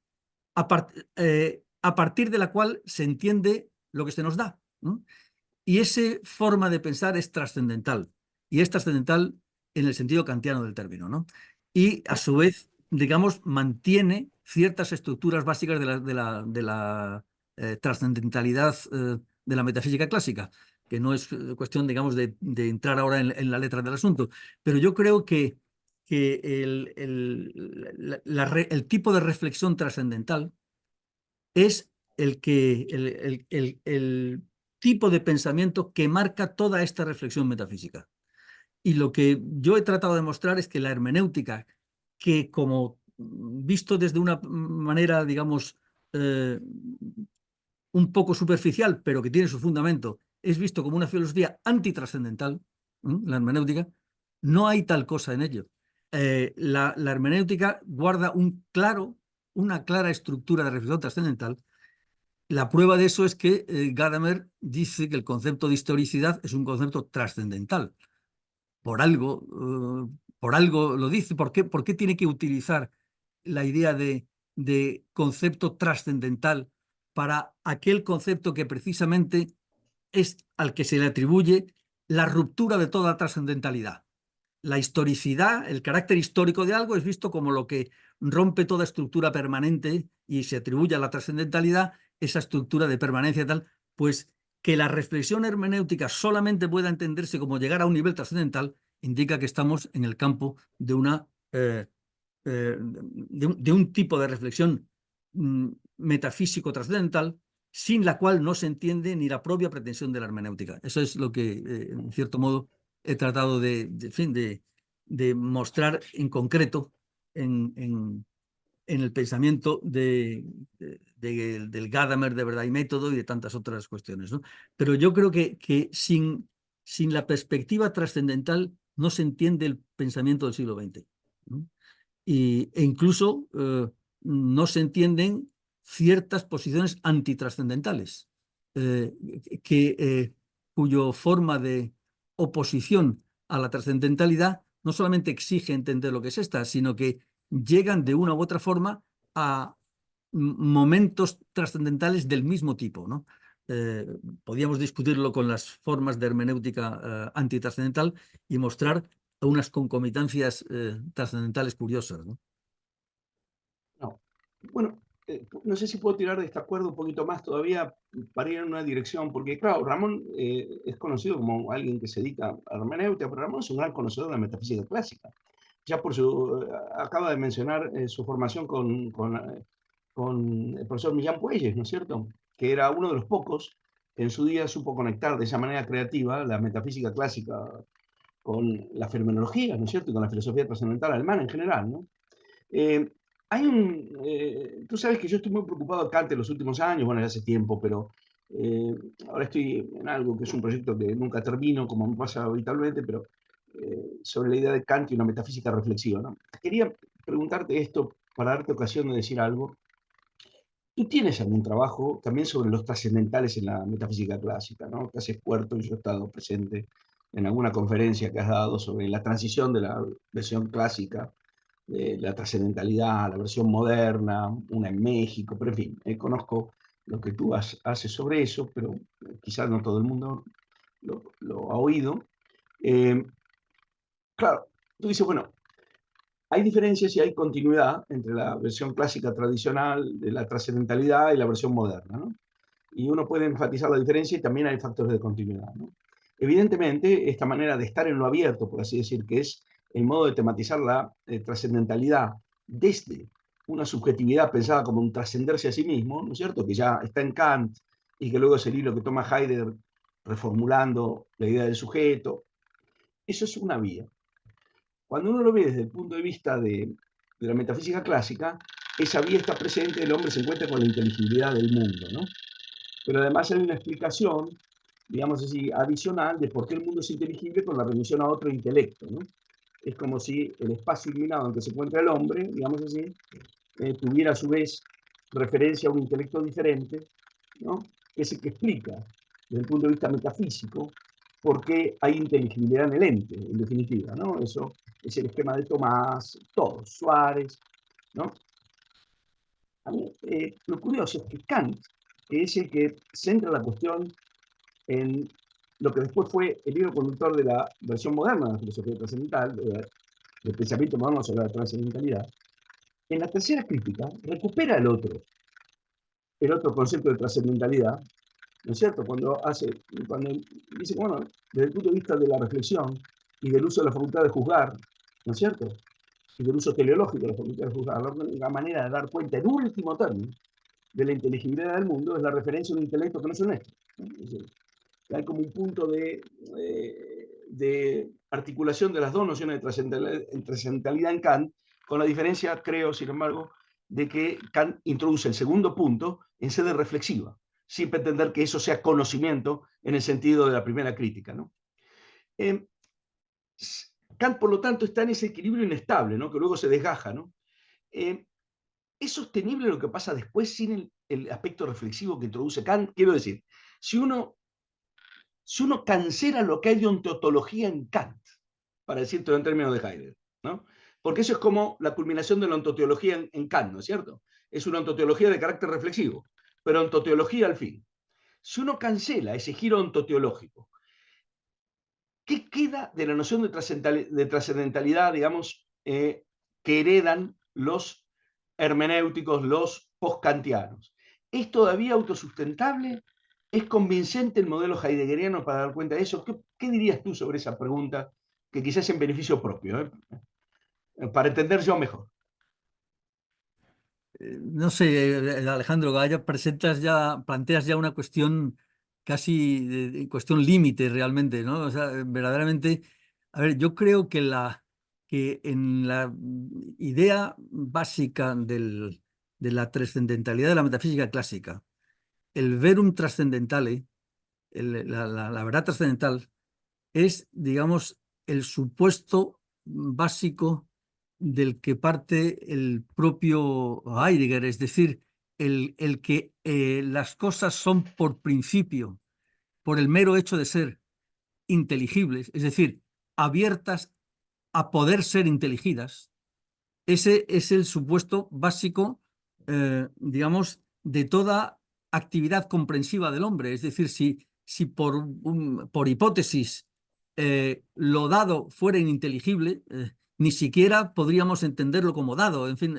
a partir de la cual se entiende lo que se nos da, ¿no? Y esa forma de pensar es trascendental, y es trascendental en el sentido kantiano del término, ¿no? Y a su vez, digamos, mantiene ciertas estructuras básicas de la trascendentalidad de la metafísica clásica, que no es cuestión, digamos, de entrar ahora en la letra del asunto, pero yo creo que el tipo de reflexión trascendental es el tipo de pensamiento que marca toda esta reflexión metafísica. Y lo que yo he tratado de mostrar es que la hermenéutica, que como visto desde una manera, digamos, un poco superficial, pero que tiene su fundamento, es visto como una filosofía antitrascendental, la hermenéutica, no hay tal cosa en ello. la hermenéutica guarda una clara estructura de reflexión trascendental. La prueba de eso es que Gadamer dice que el concepto de historicidad es un concepto trascendental. Por algo lo dice. ¿Por qué tiene que utilizar la idea de concepto trascendental para aquel concepto que precisamente es al que se le atribuye la ruptura de toda trascendentalidad? La historicidad, el carácter histórico de algo, es visto como lo que rompe toda estructura permanente y se atribuye a la trascendentalidad esa estructura de permanencia tal, pues que la reflexión hermenéutica solamente pueda entenderse como llegar a un nivel trascendental indica que estamos en el campo de un tipo de reflexión metafísico trascendental, sin la cual no se entiende ni la propia pretensión de la hermenéutica. Eso es lo que, en cierto modo, he tratado de mostrar en concreto en el pensamiento del Gadamer de Verdad y Método y de tantas otras cuestiones, ¿no? Pero yo creo que sin la perspectiva trascendental no se entiende el pensamiento del siglo XX, ¿no? E incluso no se entienden ciertas posiciones antitrascendentales, cuyo forma de oposición a la trascendentalidad no solamente exige entender lo que es esta, sino que llegan de una u otra forma a momentos trascendentales del mismo tipo, ¿no? Podríamos discutirlo con las formas de hermenéutica antitrascendental y mostrar unas concomitancias trascendentales curiosas, ¿no? No. Bueno, no sé si puedo tirar de este acuerdo un poquito más todavía para ir en una dirección, porque claro, Ramón es conocido como alguien que se dedica a la hermenéutica, pero Ramón es un gran conocedor de la metafísica clásica. Ya acaba de mencionar su formación con el profesor Millán Puelles, ¿no es cierto? Que era uno de los pocos que en su día supo conectar de esa manera creativa la metafísica clásica con la fenomenología, ¿no es cierto? Y con la filosofía trascendental alemana en general, ¿no? Tú sabes que yo estoy muy preocupado de Kant en los últimos años, bueno, ya hace tiempo, pero ahora estoy en algo que es un proyecto que nunca termino, como me pasa habitualmente, pero sobre la idea de Kant y una metafísica reflexiva, ¿no? Quería preguntarte esto para darte ocasión de decir algo. Tú tienes algún trabajo también sobre los trascendentales en la metafísica clásica, ¿no? Que has expuesto, y yo he estado presente en alguna conferencia que has dado sobre la transición de la versión clásica, de la trascendentalidad, la versión moderna, una en México, pero en fin, conozco lo que tú haces sobre eso, pero quizás no todo el mundo lo ha oído. Claro, tú dices, bueno, hay diferencias y hay continuidad entre la versión clásica tradicional de la trascendentalidad y la versión moderna, ¿no? Y uno puede enfatizar la diferencia y también hay factores de continuidad, ¿no? Evidentemente, esta manera de estar en lo abierto, por así decir, que es el modo de tematizar la trascendentalidad desde una subjetividad pensada como un trascenderse a sí mismo, ¿no es cierto?, que ya está en Kant y que luego es el hilo que toma Heidegger reformulando la idea del sujeto. Eso es una vía. Cuando uno lo ve desde el punto de vista de la metafísica clásica, esa vía está presente, el hombre se encuentra con la inteligibilidad del mundo, ¿no? Pero además hay una explicación, digamos así, adicional de por qué el mundo es inteligible con la remisión a otro intelecto, ¿no? Es como si el espacio iluminado en que se encuentra el hombre, digamos así, tuviera a su vez referencia a un intelecto diferente, ¿no? Que es el que explica, desde el punto de vista metafísico, por qué hay inteligibilidad en el ente, en definitiva, ¿no? Eso es el esquema de Tomás, todos, Suárez, ¿no? A mí, lo curioso es que Kant, que es el que centra la cuestión en lo que después fue el hilo conductor de la versión moderna de la filosofía trascendental, del pensamiento moderno sobre la trascendentalidad, en la tercera crítica recupera el otro concepto de trascendentalidad, ¿no es cierto? Cuando dice, bueno, desde el punto de vista de la reflexión y del uso de la facultad de juzgar, ¿no es cierto?, y del uso teleológico de la facultad de juzgar, la manera de dar cuenta, en último término, de la inteligibilidad del mundo es la referencia a un intelecto que no es honesto, ¿no? Es decir, hay como un punto de articulación de las dos nociones de trascendentalidad en Kant, con la diferencia, creo, sin embargo, de que Kant introduce el segundo punto en sede reflexiva, sin pretender que eso sea conocimiento en el sentido de la primera crítica, ¿no? Kant, por lo tanto, está en ese equilibrio inestable, ¿no? Que luego se desgaja, ¿no? ¿Es sostenible lo que pasa después sin el aspecto reflexivo que introduce Kant? Quiero decir, si uno cancela lo que hay de ontología en Kant, para decirlo en términos de Heidegger, ¿no? Porque eso es como la culminación de la ontoteología en Kant, ¿no es cierto? Es una ontoteología de carácter reflexivo, pero ontoteología al fin. Si uno cancela ese giro ontoteológico, ¿qué queda de la noción de trascendentalidad, digamos, que heredan los hermenéuticos, los post-kantianos? ¿Es todavía autosustentable? ¿Es convincente el modelo heideggeriano para dar cuenta de eso? ¿Qué dirías tú sobre esa pregunta, que quizás es en beneficio propio, para entender yo mejor? No sé, Alejandro, planteas ya una cuestión casi de cuestión límite realmente, ¿no? O sea, verdaderamente, a ver, yo creo que en la idea básica de la trascendentalidad de la metafísica clásica, el verum trascendentale, la verdad trascendental, es, digamos, el supuesto básico del que parte el propio Heidegger, es decir, el que las cosas son por principio, por el mero hecho de ser inteligibles, es decir, abiertas a poder ser inteligidas. Ese es el supuesto básico, digamos, de toda actividad comprensiva del hombre. Es decir, si por hipótesis lo dado fuera ininteligible, ni siquiera podríamos entenderlo como dado. En fin,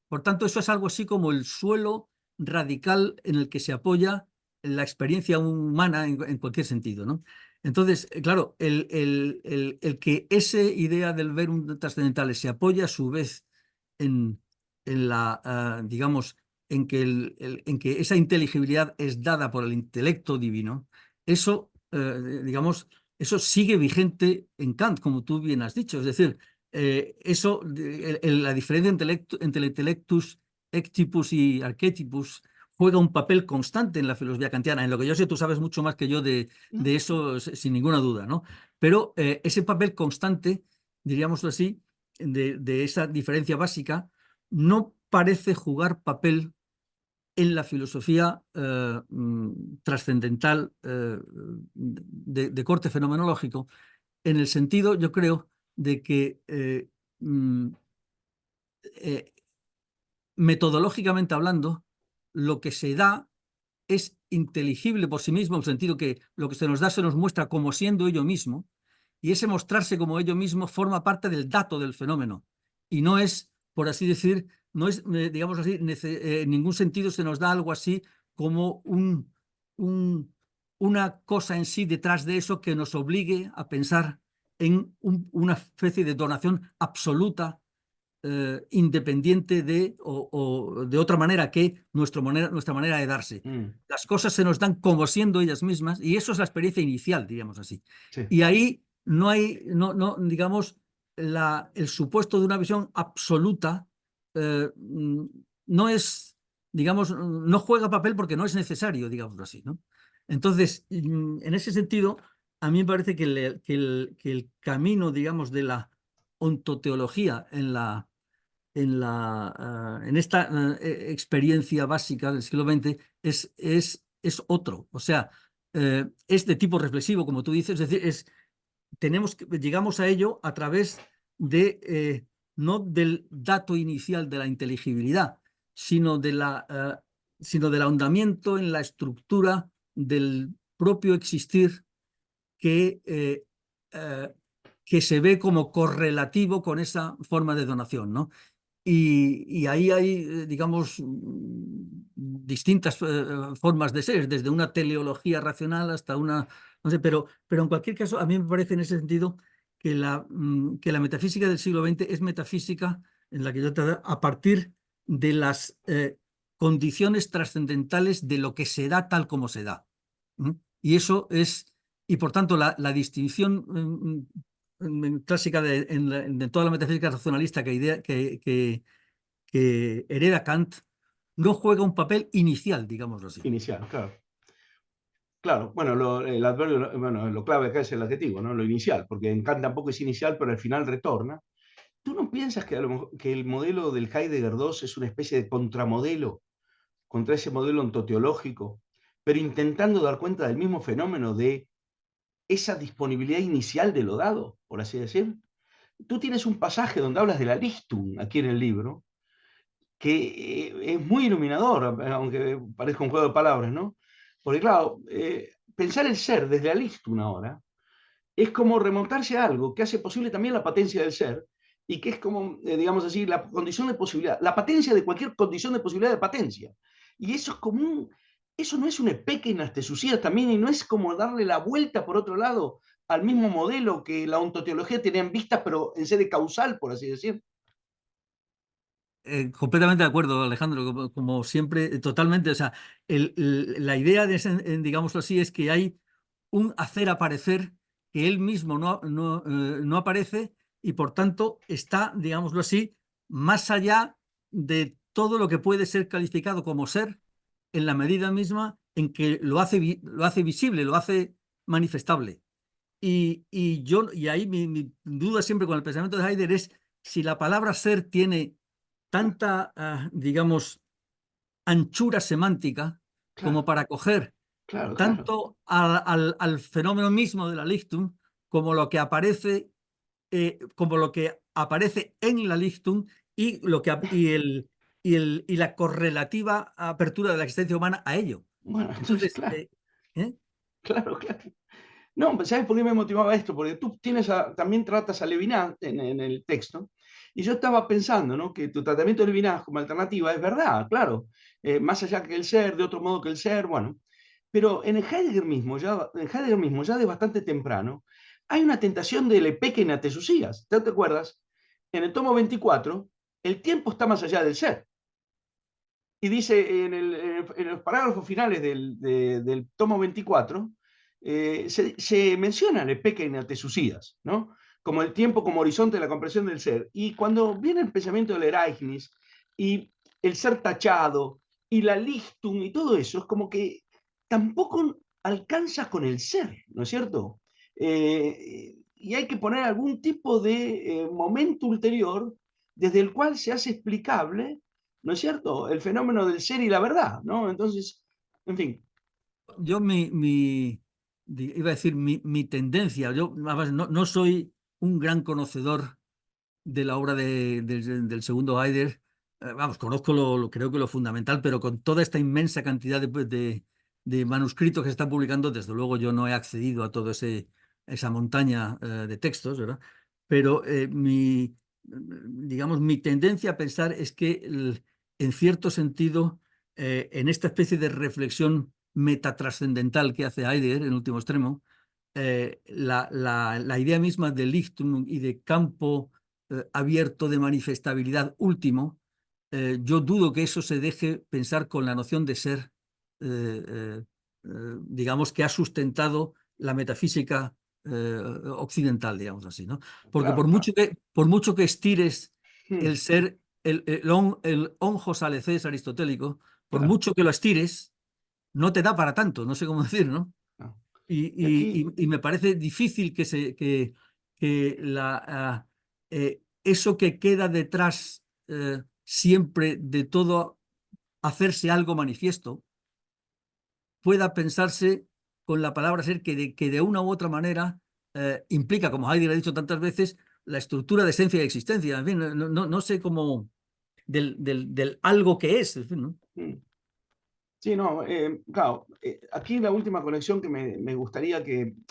por tanto, eso es algo así como el suelo radical en el que se apoya la experiencia humana en cualquier sentido, ¿no? Entonces, claro, el que esa idea del verum trascendentale se apoya a su vez en la, digamos, en que esa inteligibilidad es dada por el intelecto divino, eso, digamos, eso sigue vigente en Kant, como tú bien has dicho. Es decir, la diferencia entre intellectus, ectipus y archetypus juega un papel constante en la filosofía kantiana. En lo que yo sé, tú sabes mucho más que yo de eso, sin ninguna duda, ¿no? Pero ese papel constante, diríamoslo así, de esa diferencia básica, no parece jugar papel en la filosofía trascendental de corte fenomenológico, en el sentido, yo creo, de que metodológicamente hablando, lo que se da es inteligible por sí mismo, en el sentido que lo que se nos da se nos muestra como siendo ello mismo, y ese mostrarse como ello mismo forma parte del dato del fenómeno, y no es, por así decir, no es, digamos así, en ningún sentido se nos da algo así como una cosa en sí detrás de eso que nos obligue a pensar en una especie de donación absoluta, independiente o de otra manera que nuestra manera de darse. Las cosas se nos dan como siendo ellas mismas, y eso es la experiencia inicial, diríamos así. Sí. Y ahí no hay, digamos, el supuesto de una visión absoluta no es, digamos, no juega papel porque no es necesario, digámoslo así, ¿no? Entonces, en ese sentido, a mí me parece que el camino, digamos, de la ontoteología en esta experiencia básica del siglo XX es otro. O sea, es de tipo reflexivo, como tú dices, es decir, llegamos a ello a través de no del dato inicial de la inteligibilidad, sino del ahondamiento en la estructura del propio existir que, que se ve como correlativo con esa forma de donación, ¿no? Y ahí hay, digamos, distintas formas de ser, desde una teleología racional hasta una, no sé, pero en cualquier caso, a mí me parece en ese sentido que que la metafísica del siglo XX es metafísica en la que yo a partir de las condiciones trascendentales de lo que se da tal como se da. Y eso es, y por tanto, la distinción clásica de toda la metafísica racionalista que hereda Kant no juega un papel inicial, digámoslo así. Inicial, claro. Claro, bueno, el adverbio, bueno, lo clave acá es el adjetivo, ¿no? Lo inicial, porque en Kant tampoco es inicial, pero al final retorna. ¿Tú no piensas que, que el modelo del Heidegger 2 es una especie de contramodelo contra ese modelo ontoteológico, pero intentando dar cuenta del mismo fenómeno de esa disponibilidad inicial de lo dado, por así decir? Tú tienes un pasaje donde hablas de la Lichtung aquí en el libro, que es muy iluminador, aunque parezca un juego de palabras, ¿no? Porque claro, pensar el ser desde la Lichtung ahora es como remontarse a algo que hace posible también la patencia del ser y que es como, digamos así, la condición de posibilidad, la patencia de cualquier condición de posibilidad de patencia. Y eso es como eso no es un pequeña tesucía también y no es como darle la vuelta por otro lado al mismo modelo que la ontoteología tenía en vista, pero en sede causal, por así decir. Completamente de acuerdo, Alejandro, como siempre, totalmente. O sea, la idea de, digámoslo así, es que hay un hacer aparecer que él mismo no aparece y por tanto está, digámoslo así, más allá de todo lo que puede ser calificado como ser en la medida misma en que lo hace visible, lo hace manifestable. Y ahí mi duda siempre con el pensamiento de Heidegger es si la palabra ser tiene tanta, digamos, anchura semántica como Claro, para coger claro, claro. tanto al fenómeno mismo de la Lichtung como lo que aparece, como lo que aparece en la Lichtung y, y la correlativa apertura de la existencia humana a ello. Bueno, entonces, Entonces, claro, ¿eh? claro, claro. No, ¿sabes por qué me motivaba esto? Porque tú también tratas a Levinas en el texto, y yo estaba pensando, ¿no? Que tu tratamiento de Levinas como alternativa es verdad, claro, más allá que el ser, de otro modo que el ser, bueno, pero en Heidegger mismo, ya de bastante temprano, hay una tentación de le pequeña tesusías. ¿Te acuerdas? En el tomo 24, el tiempo está más allá del ser. Y dice en los parágrafos finales del tomo 24, se menciona el pequeña tesucías, ¿no? Como el tiempo como horizonte de la comprensión del ser. Y cuando viene el pensamiento del Erasmus y el ser tachado y la Lichtung y todo eso, es como que tampoco alcanza con el ser, ¿no es cierto? Y hay que poner algún tipo de momento ulterior desde el cual se hace explicable, ¿no es cierto?, el fenómeno del ser y la verdad, ¿no? Entonces, en fin. Yo iba a decir mi tendencia, yo además, no soy un gran conocedor de la obra del segundo Heidegger. Vamos, conozco creo que lo fundamental, pero con toda esta inmensa cantidad de manuscritos que se están publicando, desde luego yo no he accedido a toda esa montaña de textos, ¿verdad? Pero digamos, mi tendencia a pensar es que en cierto sentido, en esta especie de reflexión metatrascendental que hace Heidegger en último extremo, la idea misma de Lichtung y de campo abierto de manifestabilidad último, yo dudo que eso se deje pensar con la noción de ser, digamos, que ha sustentado la metafísica occidental, digamos así, ¿no? Porque Claro, claro. por mucho que estires Hmm, el ser, el onjos alecés aristotélico, por claro, mucho que lo estires, no te da para tanto, no sé cómo decir, ¿no? claro. Y, Y aquí, y me parece difícil que eso que queda detrás siempre de todo hacerse algo manifiesto pueda pensarse con la palabra ser que de una u otra manera implica, como Heidegger ha dicho tantas veces, la estructura de esencia y existencia. En fin, no sé cómo del algo que es. En fin, ¿no? hmm. Sí, no, claro, aquí la última conexión que me gustaría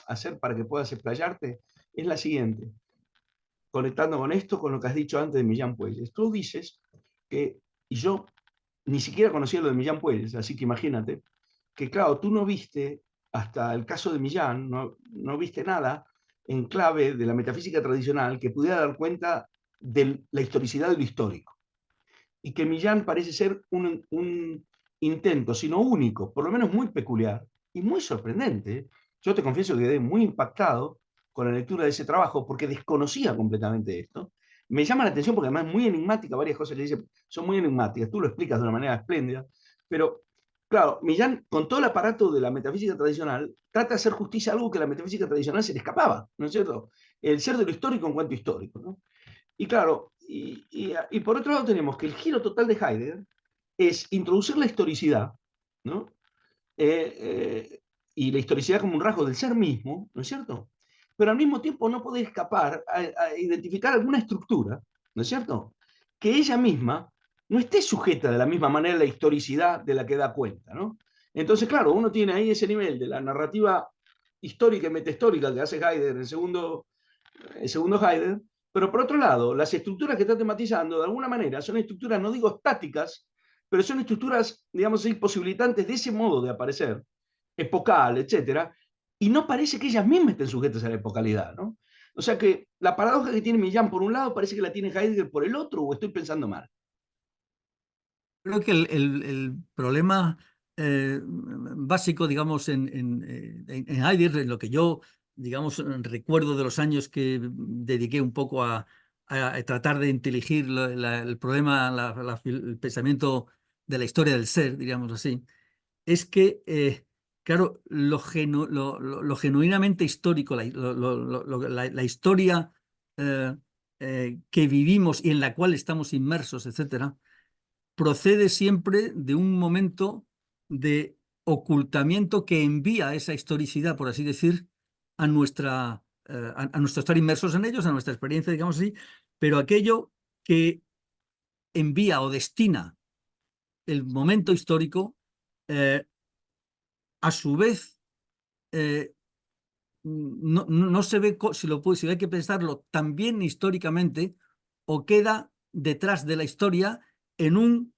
hacer para que puedas explayarte es la siguiente, conectando con esto, con lo que has dicho antes de Millán Puelles. Tú dices que, y yo ni siquiera conocía lo de Millán Puelles, así que imagínate, que claro, tú no viste, hasta el caso de Millán, no viste nada en clave de la metafísica tradicional que pudiera dar cuenta de la historicidad de lo histórico. Y que Millán parece ser un intento, sino único, por lo menos muy peculiar y muy sorprendente. Yo te confieso que quedé muy impactado con la lectura de ese trabajo porque desconocía completamente esto. Me llama la atención porque además es muy enigmática, varias cosas que dice son muy enigmáticas, tú lo explicas de una manera espléndida, pero Claro, Millán, con todo el aparato de la metafísica tradicional, trata de hacer justicia a algo que a la metafísica tradicional se le escapaba, ¿no es cierto? El ser de lo histórico en cuanto histórico, ¿no? Y claro, y por otro lado tenemos que el giro total de Heidegger es introducir la historicidad, ¿no? Eh, eh, y la historicidad como un rasgo del ser mismo, ¿no es cierto? Pero al mismo tiempo no puede escapar a identificar alguna estructura, ¿no es cierto? Que ella misma no esté sujeta de la misma manera a la historicidad de la que da cuenta, ¿no? Entonces, claro, uno tiene ahí ese nivel de la narrativa histórica y metahistórica que hace Heidegger, el segundo Heidegger, pero por otro lado, las estructuras que está tematizando, de alguna manera, son estructuras, no digo estáticas, pero son estructuras, digamos, posibilitantes de ese modo de aparecer, epocal, etcétera, y no parece que ellas mismas estén sujetas a la epocalidad, ¿no? O sea que la paradoja que tiene Millán por un lado parece que la tiene Heidegger por el otro, o estoy pensando mal. Creo que el problema básico, digamos, en Heidegger, en lo que yo, digamos, recuerdo de los años que dediqué un poco a tratar de inteligir el problema, el pensamiento de la historia del ser, diríamos así, es que, claro, lo genuinamente histórico, la historia que vivimos y en la cual estamos inmersos, etcétera, procede siempre de un momento de ocultamiento que envía esa historicidad, por así decir, a nuestro estar inmersos en ellos, a nuestra experiencia, digamos así, pero aquello que envía o destina el momento histórico, a su vez, no se ve, si hay que pensarlo también históricamente, o queda detrás de la historia en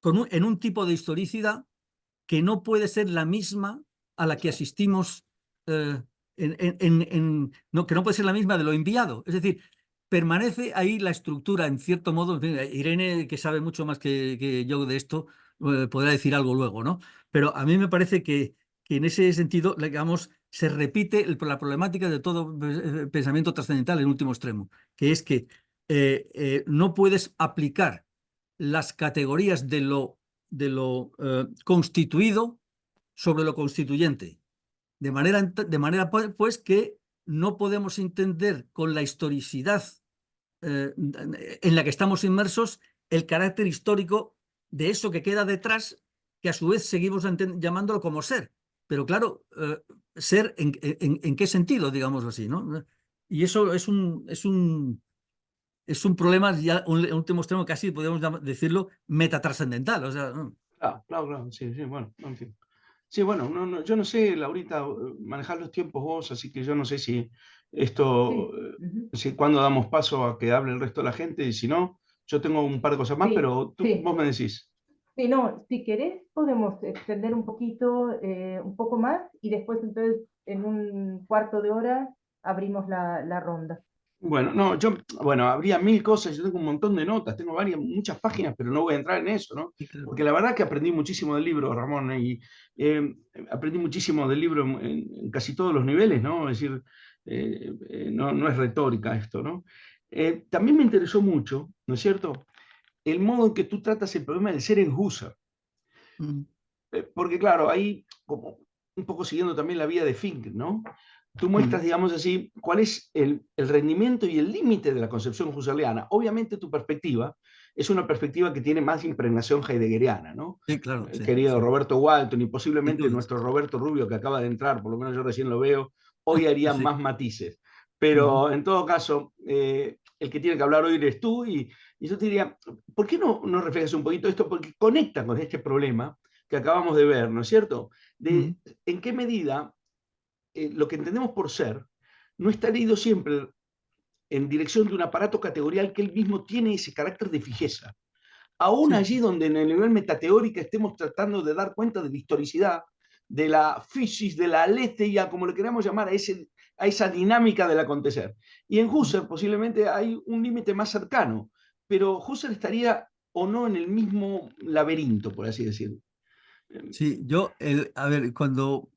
en un tipo de historicidad que no puede ser la misma a la que asistimos, no, que no puede ser la misma de lo enviado. Es decir, permanece ahí la estructura, en cierto modo. En fin, Irene, que sabe mucho más que yo de esto, podrá decir algo luego, ¿no? Pero a mí me parece que en ese sentido, digamos, se repite la problemática de todo pensamiento trascendental en último extremo, que es que no puedes aplicar las categorías de lo constituido sobre lo constituyente. De manera pues que no podemos entender con la historicidad en la que estamos inmersos el carácter histórico de eso que queda detrás, que a su vez seguimos llamándolo como ser. Pero claro, ser en qué sentido, digámoslo así, ¿no? Y eso es un problema ya, en último extremo, casi podemos decirlo, metatrascendental. O sea, ¿no? Claro, claro, claro, sí, sí, bueno, en fin. Sí, bueno, yo no sé, Laurita, manejar los tiempos vos, así que yo no sé si esto, Sí, ujú. si cuando damos paso a que hable el resto de la gente, y si no, yo tengo un par de cosas más, Sí, pero sí. vos me decís. Sí, no, si querés podemos extender un poquito, un poco más, y después entonces en un cuarto de hora abrimos la ronda. Bueno, no, bueno, habría mil cosas, yo tengo un montón de notas, tengo muchas páginas, pero no voy a entrar en eso, ¿no? Sí, claro. Porque la verdad que aprendí muchísimo del libro, Ramón, y eh, aprendí muchísimo del libro en casi todos los niveles, ¿no? Es decir, no es retórica esto, ¿no? También me interesó mucho, ¿no es cierto?, el modo en que tú tratas el problema del ser en Husserl. Mm. Porque claro, ahí, como un poco siguiendo también la vía de Fink, ¿no? Tú muestras, Mm. digamos así, cuál es el rendimiento y el límite de la concepción husserliana. Obviamente tu perspectiva es una perspectiva que tiene más impregnación heideggeriana, ¿no? Sí, claro, sí, Querido sí. Roberto Walton y Sin posiblemente dudas. nuestro Roberto Rubio que acaba de entrar, por lo menos yo recién lo veo, hoy haría Sí. más matices. Ujú. Pero en todo caso, el que tiene que hablar hoy eres tú y yo te diría, ¿por qué no reflejas un poquito esto? Porque conecta con este problema que acabamos de ver, ¿no es cierto? Ujú. De en qué medida lo que entendemos por ser no está leído siempre en dirección de un aparato categorial que él mismo tiene ese carácter de fijeza. Aún Sí. allí donde en el nivel metateórico estemos tratando de dar cuenta de la historicidad, de la physis, de la aletheia, como le queramos llamar, a esa dinámica del acontecer. Y en Ujú. Husserl posiblemente hay un límite más cercano, pero Husserl estaría o no en el mismo laberinto, por así decirlo. Sí, yo, a ver, cuando...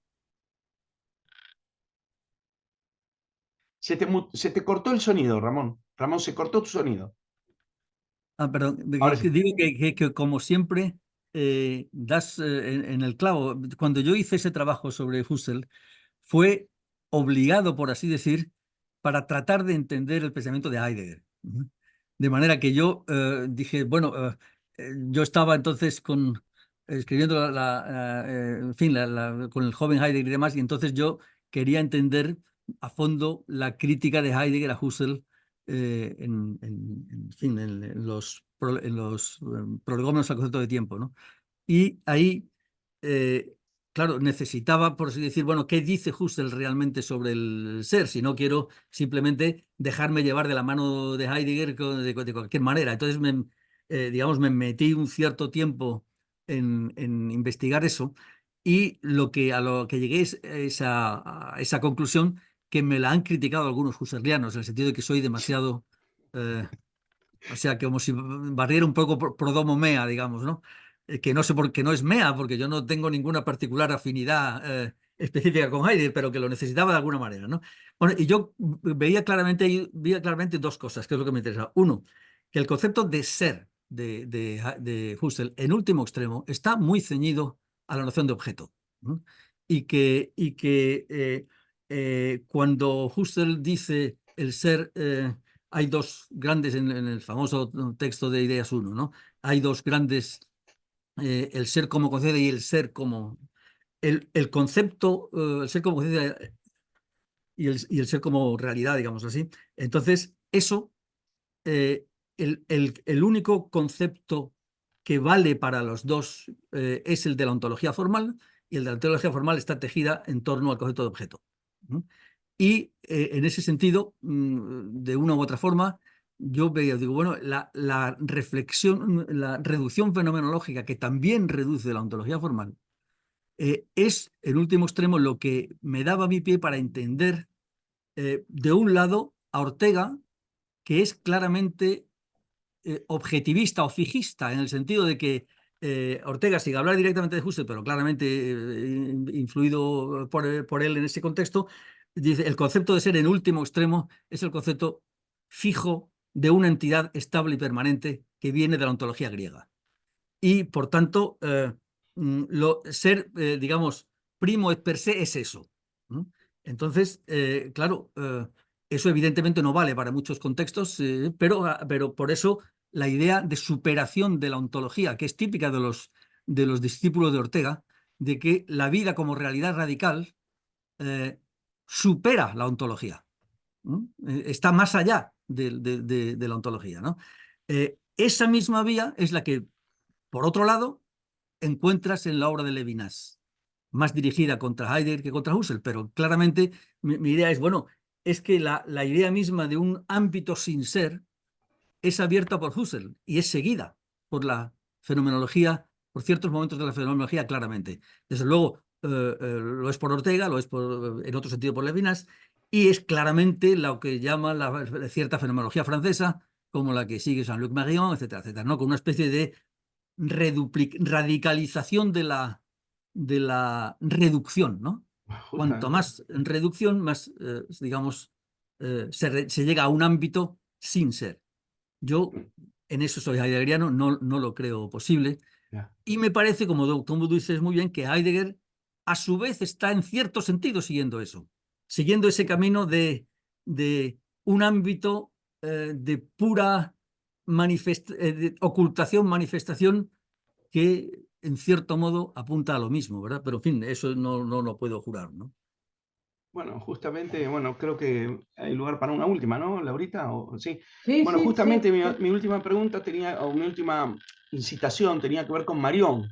Se te cortó el sonido, Ramón. Ramón, se cortó tu sonido. Perdón, Ahora sí. digo que como siempre, das en el clavo. Cuando yo hice ese trabajo sobre Husserl, fue obligado, por así decir, para tratar de entender el pensamiento de Heidegger. De manera que yo dije, bueno, yo estaba entonces escribiendo en fin, con el joven Heidegger y demás, y entonces yo quería entender a fondo la crítica de Heidegger a Husserl en fin, en los prolegómenos al concepto de tiempo, ¿no? Y ahí, claro, necesitaba, por así decir, bueno, ¿qué dice Husserl realmente sobre el ser? Si no quiero simplemente dejarme llevar de la mano de Heidegger de cualquier manera. Entonces, digamos, me metí un cierto tiempo en investigar eso y a lo que llegué es a esa conclusión que me la han criticado algunos husserlianos, en el sentido de que soy demasiado... o sea, como si barriera un poco pro domo mea, digamos, ¿no? Que no sé por qué no es mea, porque yo no tengo ninguna particular afinidad específica con Heidegger, pero que lo necesitaba de alguna manera, ¿no? Bueno, y yo veía claramente dos cosas, que es lo que me interesa. Uno, que el concepto de ser de Husserl, en último extremo, está muy ceñido a la noción de objeto, ¿no? Y que cuando Husserl dice el ser... hay dos grandes, en el famoso texto de Ideas 1, ¿no? Hay dos grandes, el ser como concepto y el ser como... El concepto, el ser como concepto y el ser como realidad, digamos así. Entonces, eso, el único concepto que vale para los dos es el de la ontología formal, y el de la ontología formal está tejida en torno al concepto de objeto. Y en ese sentido, de una u otra forma, yo digo, bueno, la reflexión, la reducción fenomenológica que también reduce la ontología formal, es, en último extremo, lo que me daba mi pie para entender, de un lado, a Ortega, que es claramente objetivista o fijista, en el sentido de que Ortega, sin hablar directamente de Husserl, pero claramente influido por él en ese contexto, dice, el concepto de ser en último extremo es el concepto fijo de una entidad estable y permanente que viene de la ontología griega. Y, por tanto, ser, digamos, primo et per se es eso. Entonces, claro, eso evidentemente no vale para muchos contextos, pero por eso la idea de superación de la ontología, que es típica de los discípulos de Ortega, de que la vida como realidad radical supera la ontología, está más allá de la ontología, ¿no? Esa misma vía es la que, por otro lado, encuentras en la obra de Levinas, más dirigida contra Heidegger que contra Husserl, pero claramente mi idea es, bueno, es que la idea misma de un ámbito sin ser es abierta por Husserl y es seguida por la fenomenología, por ciertos momentos de la fenomenología, claramente. Desde luego, lo es por Ortega, lo es en otro sentido por Levinas, y es claramente lo que llama la cierta fenomenología francesa, como la que sigue Jean-Luc Marion, etcétera, etcétera, ¿no? Con una especie de radicalización de la reducción, ¿no? Cuanto Justamente. más reducción, más, digamos, se llega a un ámbito sin ser. Yo en eso soy heideggeriano, no lo creo posible. Ya. Y me parece, como tú dices muy bien, que Heidegger a su vez está en cierto sentido siguiendo eso, siguiendo ese camino de un ámbito de pura ocultación, manifestación, que en cierto modo apunta a lo mismo, ¿verdad? Pero en fin, eso no lo puedo jurar, ¿no? Bueno, justamente, bueno, creo que hay lugar para una última, ¿no, Laurita? Sí. Sí, Bueno, sí, justamente sí. mi última pregunta o mi última incitación tenía que ver con Marión,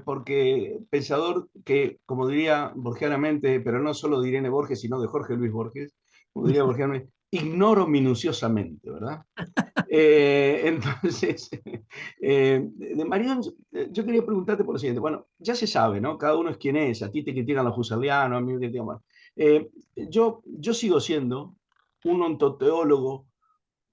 porque pensador que, como diría borgianamente, pero no solo de Irene Borges, sino de Jorge Luis Borges, como diría borgianamente, ignoro minuciosamente, ¿verdad? Entonces, de Marión, yo quería preguntarte por lo siguiente. Bueno, ya se sabe, ¿no? Cada uno es quien es. A ti te critican los husserlianos, a mí me critican más. Yo sigo siendo un ontoteólogo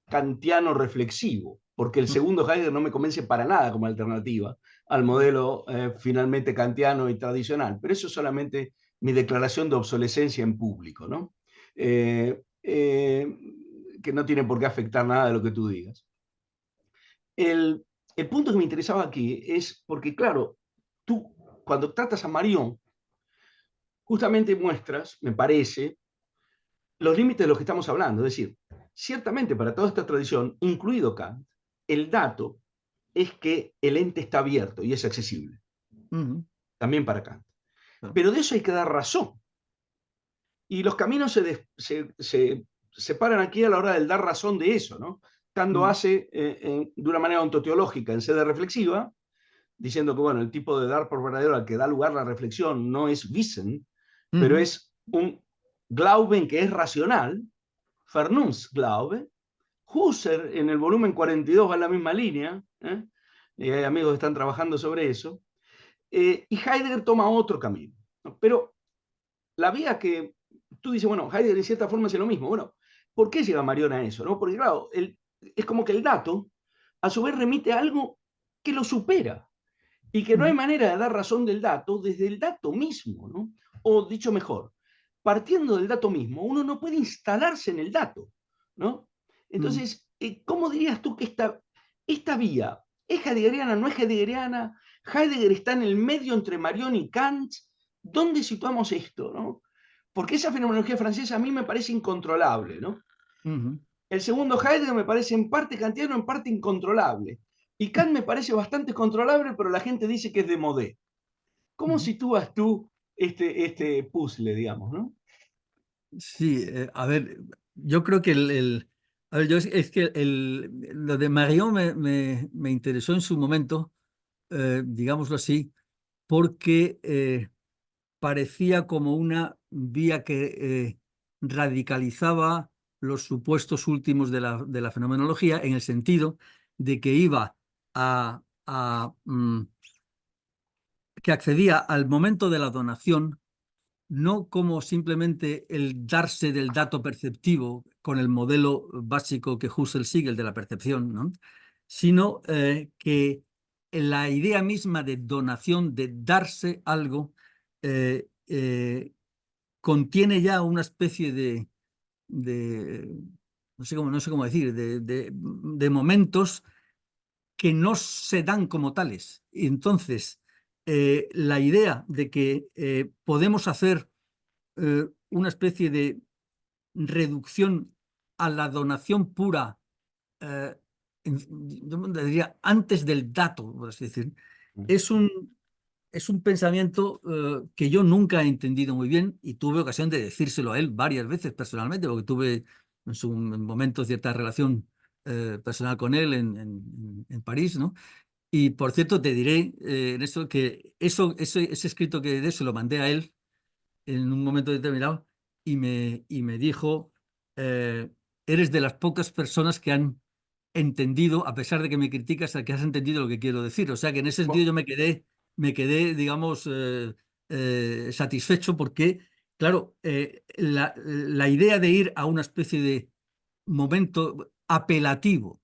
kantiano reflexivo, porque el segundo Heidegger no me convence para nada como alternativa al modelo finalmente kantiano y tradicional. Pero eso es solamente mi declaración de obsolescencia en público, ¿no? Que no tiene por qué afectar nada de lo que tú digas. el punto que me interesaba aquí es porque, claro, tú cuando tratas a Marion, justamente muestras, me parece, los límites de los que estamos hablando. Es decir, ciertamente para toda esta tradición, incluido Kant, el dato es que el ente está abierto y es accesible, también para Kant. Pero de eso hay que dar razón. Y los caminos se separan aquí a la hora del dar razón de eso, ¿no? Kant lo hace de una manera ontoteológica, en sede reflexiva, diciendo que, bueno, el tipo de dar por verdadero al que da lugar la reflexión no es Wissen, pero es un Glauben que es racional, Vernunftsglaube. Husserl en el volumen 42 va en la misma línea, y hay amigos que están trabajando sobre eso, y Heidegger toma otro camino, ¿no? Pero la vía que tú dices, bueno, Heidegger en cierta forma hace lo mismo. Bueno, ¿por qué llega Marion a eso? ¿No? Porque claro, es como que el dato a su vez remite a algo que lo supera y que no hay manera de dar razón del dato desde el dato mismo, ¿no? O dicho mejor, partiendo del dato mismo, uno no puede instalarse en el dato, ¿no? Entonces, ¿cómo dirías tú que esta vía es heideggeriana, no es heideggeriana? Heidegger está en el medio entre Marion y Kant. ¿Dónde situamos esto, no? Porque esa fenomenología francesa a mí me parece incontrolable, ¿no? El segundo Heidegger me parece en parte kantiano, en parte incontrolable. Y Kant me parece bastante controlable, pero la gente dice que es de modé. ¿Cómo sitúas tú este puzzle, digamos, no? Sí, a ver, yo creo que a ver, es que lo de Marion me interesó en su momento, digámoslo así, porque parecía como una vía que radicalizaba los supuestos últimos de la fenomenología en el sentido de que iba que accedía al momento de la donación no como simplemente el darse del dato perceptivo con el modelo básico que Husserl sigue, el de la percepción, ¿no? Sino que la idea misma de donación, de darse algo, eh, eh, contiene ya una especie de no sé cómo decir, de momentos que no se dan como tales. Y entonces, la idea de que podemos hacer una especie de reducción a la donación pura, yo diría antes del dato, por así decir, es es un pensamiento que yo nunca he entendido muy bien y tuve ocasión de decírselo a él varias veces personalmente, porque tuve en su momento cierta relación personal con él en París, ¿no? Y por cierto, te diré en eso que ese escrito que de eso lo mandé a él en un momento determinado y me dijo, eh, eres de las pocas personas que han entendido, a pesar de que me criticas, a que has entendido lo que quiero decir. O sea que en ese sentido yo me quedé digamos, satisfecho porque, claro, la idea de ir a una especie de momento apelativo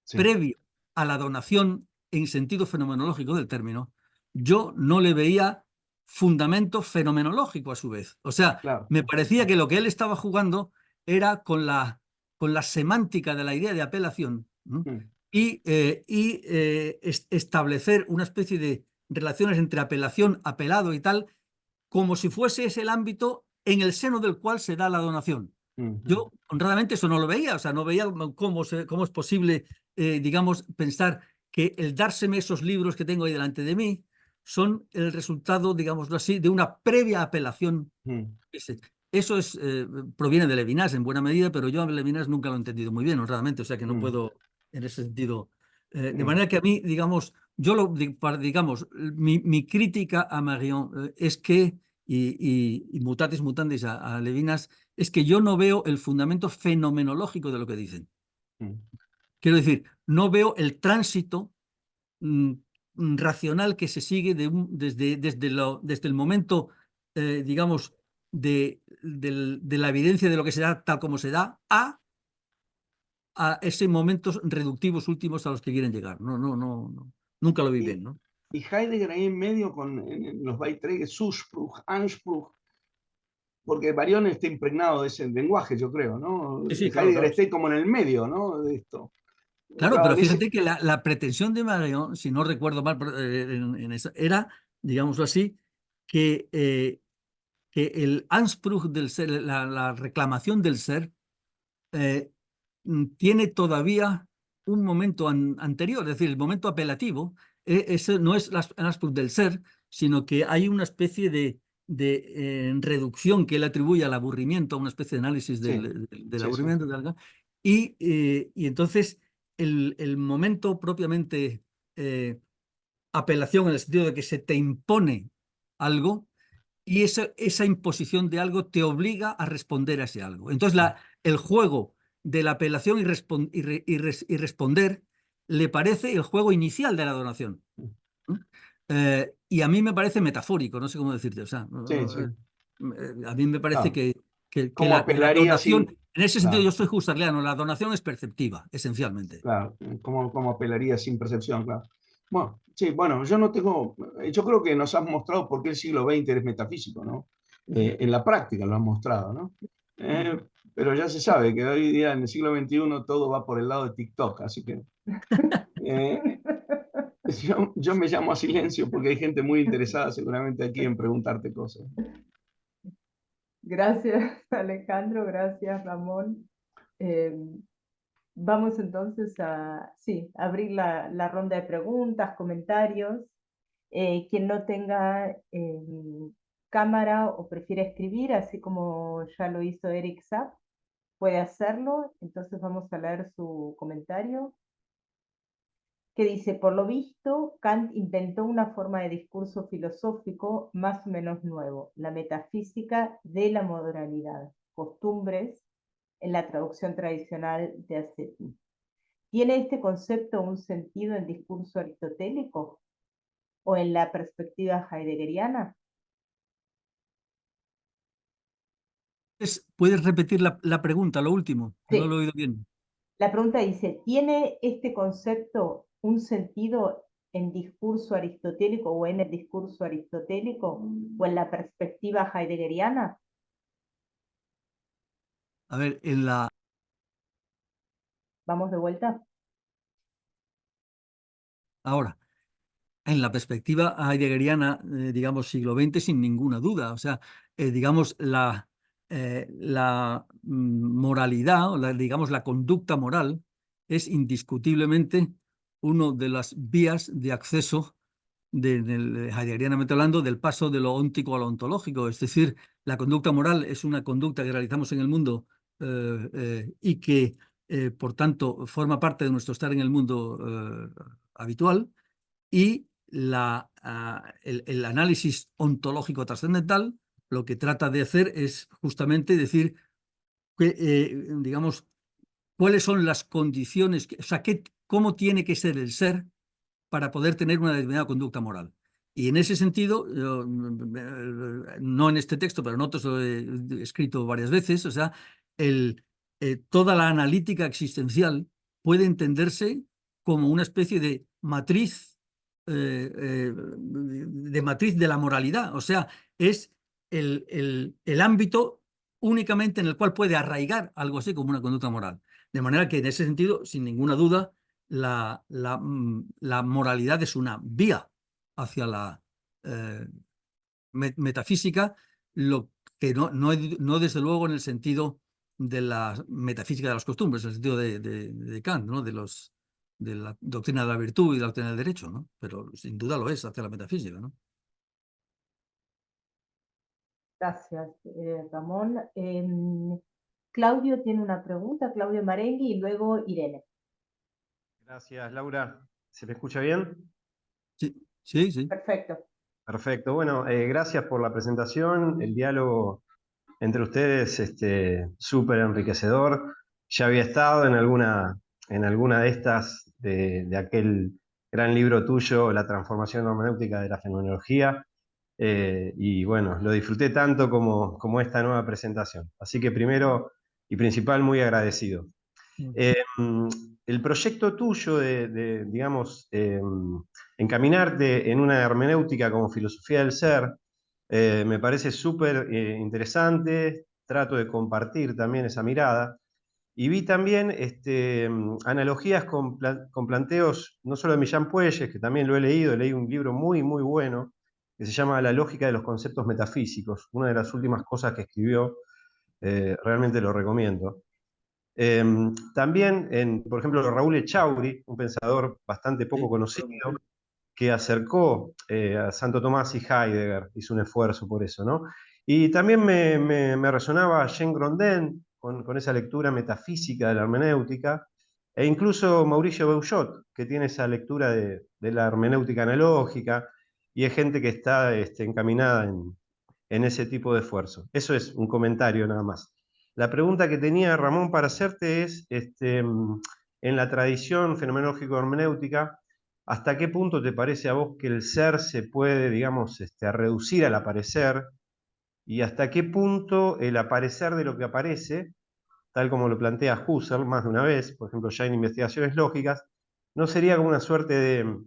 Sí, previo a la donación en sentido fenomenológico del término, yo no le veía fundamento fenomenológico a su vez. O sea, claro. me parecía que lo que él estaba jugando era con la semántica de la idea de apelación, ¿no? Mm, Establecer una especie de relaciones entre apelación, apelado y tal, como si fuese ese el ámbito en el seno del cual se da la donación. Yo, honradamente, eso no lo veía, o sea, no veía cómo es posible, digamos, pensar que el dárseme esos libros que tengo ahí delante de mí son el resultado, digámoslo así, de una previa apelación. Eso proviene de Levinas en buena medida, pero yo a Levinas nunca lo he entendido muy bien, honradamente, o sea que no puedo, en ese sentido. De manera que a mí, digamos, digamos, mi crítica a Marion es que, y mutatis mutandis a Levinas, es que yo no veo el fundamento fenomenológico de lo que dicen. Quiero decir, no veo el tránsito mm, racional que se sigue desde el momento, digamos, de la evidencia de lo que se da tal como se da a esos momentos reductivos últimos a los que quieren llegar. Nunca lo vi bien, Y, ¿no? y Heidegger ahí en medio con en los Beiträge, Zuspruch, Anspruch, porque Marion está impregnado de ese lenguaje, yo creo, ¿no? Sí, sí, claro, Heidegger claro. está como en el medio, ¿no? De esto. Claro, Claro, pero dice, fíjate que la pretensión de Marion, si no recuerdo mal era, digámoslo así, que el Anspruch del ser, la reclamación del ser, eh, tiene todavía un momento anterior, es decir, el momento apelativo, ese no es el Anspruch del ser, sino que hay una especie de reducción que él atribuye al aburrimiento, a una especie de análisis sí, del sí, sí. aburrimiento, y entonces el momento propiamente apelación en el sentido de que se te impone algo y esa imposición de algo te obliga a responder a ese algo. Entonces el juego de la apelación y responder le parece el juego inicial de la donación. Y a mí me parece metafórico, no sé cómo decirte. O sea, Sí, sí. a mí me parece Claro. que ¿Cómo la apelaría donación, sin... en ese sentido yo Claro, soy husserliano, la donación es perceptiva, esencialmente. claro. ¿Cómo apelaría sin percepción? Claro. Bueno, sí, bueno, yo no tengo... Yo creo que nos has mostrado por qué el siglo XX es metafísico, ¿no? En la práctica lo has mostrado, ¿no? Pero ya se sabe que hoy día en el siglo XXI todo va por el lado de TikTok, así que... yo me llamo a silencio porque hay gente muy interesada seguramente aquí en preguntarte cosas. Gracias, Alejandro, gracias, Ramón. Eh, Vamos entonces a, sí, abrir la ronda de preguntas, comentarios. Quien no tenga cámara o prefiere escribir, así como ya lo hizo Eric Zapp, puede hacerlo. Entonces vamos a leer su comentario, que dice: por lo visto, Kant inventó una forma de discurso filosófico más o menos nuevo, la metafísica de la modalidad, costumbres, en la traducción tradicional de Assetti. ¿Tiene este concepto un sentido en discurso aristotélico o en la perspectiva heideggeriana? ¿Puedes repetir la pregunta, lo último? Que no lo he Sí, oído bien. la pregunta dice: ¿tiene este concepto un sentido en discurso aristotélico o en el discurso aristotélico o en la perspectiva heideggeriana? A ver, Vamos de vuelta. ahora, en la perspectiva heideggeriana, digamos, siglo XX, sin ninguna duda. O sea, digamos, la moralidad, o digamos, la conducta moral, es indiscutiblemente una de las vías de acceso, heideggerianamente hablando, del paso de lo óntico a lo ontológico. Es decir, la conducta moral es una conducta que realizamos en el mundo y que, por tanto, forma parte de nuestro estar en el mundo habitual. Y el análisis ontológico trascendental lo que trata de hacer es justamente decir, digamos, cuáles son las condiciones, o sea, cómo tiene que ser el ser para poder tener una determinada conducta moral. Y en ese sentido, no en este texto, pero en otros lo he escrito varias veces, o sea, toda la analítica existencial puede entenderse como una especie de matriz de la moralidad. O sea, es el ámbito únicamente en el cual puede arraigar algo así como una conducta moral. De manera que en ese sentido, sin ninguna duda, la moralidad es una vía hacia la metafísica, lo que no desde luego en el sentido de la metafísica de las costumbres, en el sentido de Kant, ¿no? De la doctrina de la virtud y la doctrina del derecho, ¿no? Pero sin duda lo es hacia la metafísica, ¿no? Gracias, Ramón. Claudio tiene una pregunta, Claudio Marenghi, y luego Irene. Gracias, Laura. ¿Se me escucha bien? Sí, sí, sí. Perfecto. Perfecto. Bueno, gracias por la presentación. El diálogo entre ustedes, súper enriquecedor. Ya había estado en alguna de estas, de aquel gran libro tuyo, La transformación hermenéutica de la fenomenología. Y bueno, lo disfruté tanto como esta nueva presentación. Así que primero y principal, muy agradecido. El proyecto tuyo digamos, encaminarte en una hermenéutica como filosofía del ser, me parece súper interesante, trato de compartir también esa mirada, Y vi también analogías con planteos no solo de Millán Puelles, que también lo he leído, leí un libro muy, muy bueno, que se llama La lógica de los conceptos metafísicos, una de las últimas cosas que escribió, realmente lo recomiendo. También, por ejemplo, Raúl Echauri, un pensador bastante poco conocido, que acercó a Santo Tomás y Heidegger, hizo un esfuerzo por eso, ¿no? Y también me resonaba Jean Grondin con esa lectura metafísica de la hermenéutica, e incluso Mauricio Beuchot, que tiene esa lectura de la hermenéutica analógica, y es gente que está encaminada en ese tipo de esfuerzo. Eso es un comentario nada más. La pregunta que tenía, Ramón, para hacerte es, en la tradición fenomenológico-hermenéutica, ¿hasta qué punto te parece a vos que el ser se puede, digamos, reducir al aparecer? ¿Y hasta qué punto el aparecer de lo que aparece, tal como lo plantea Husserl más de una vez, por ejemplo ya en Investigaciones Lógicas, no sería como una suerte de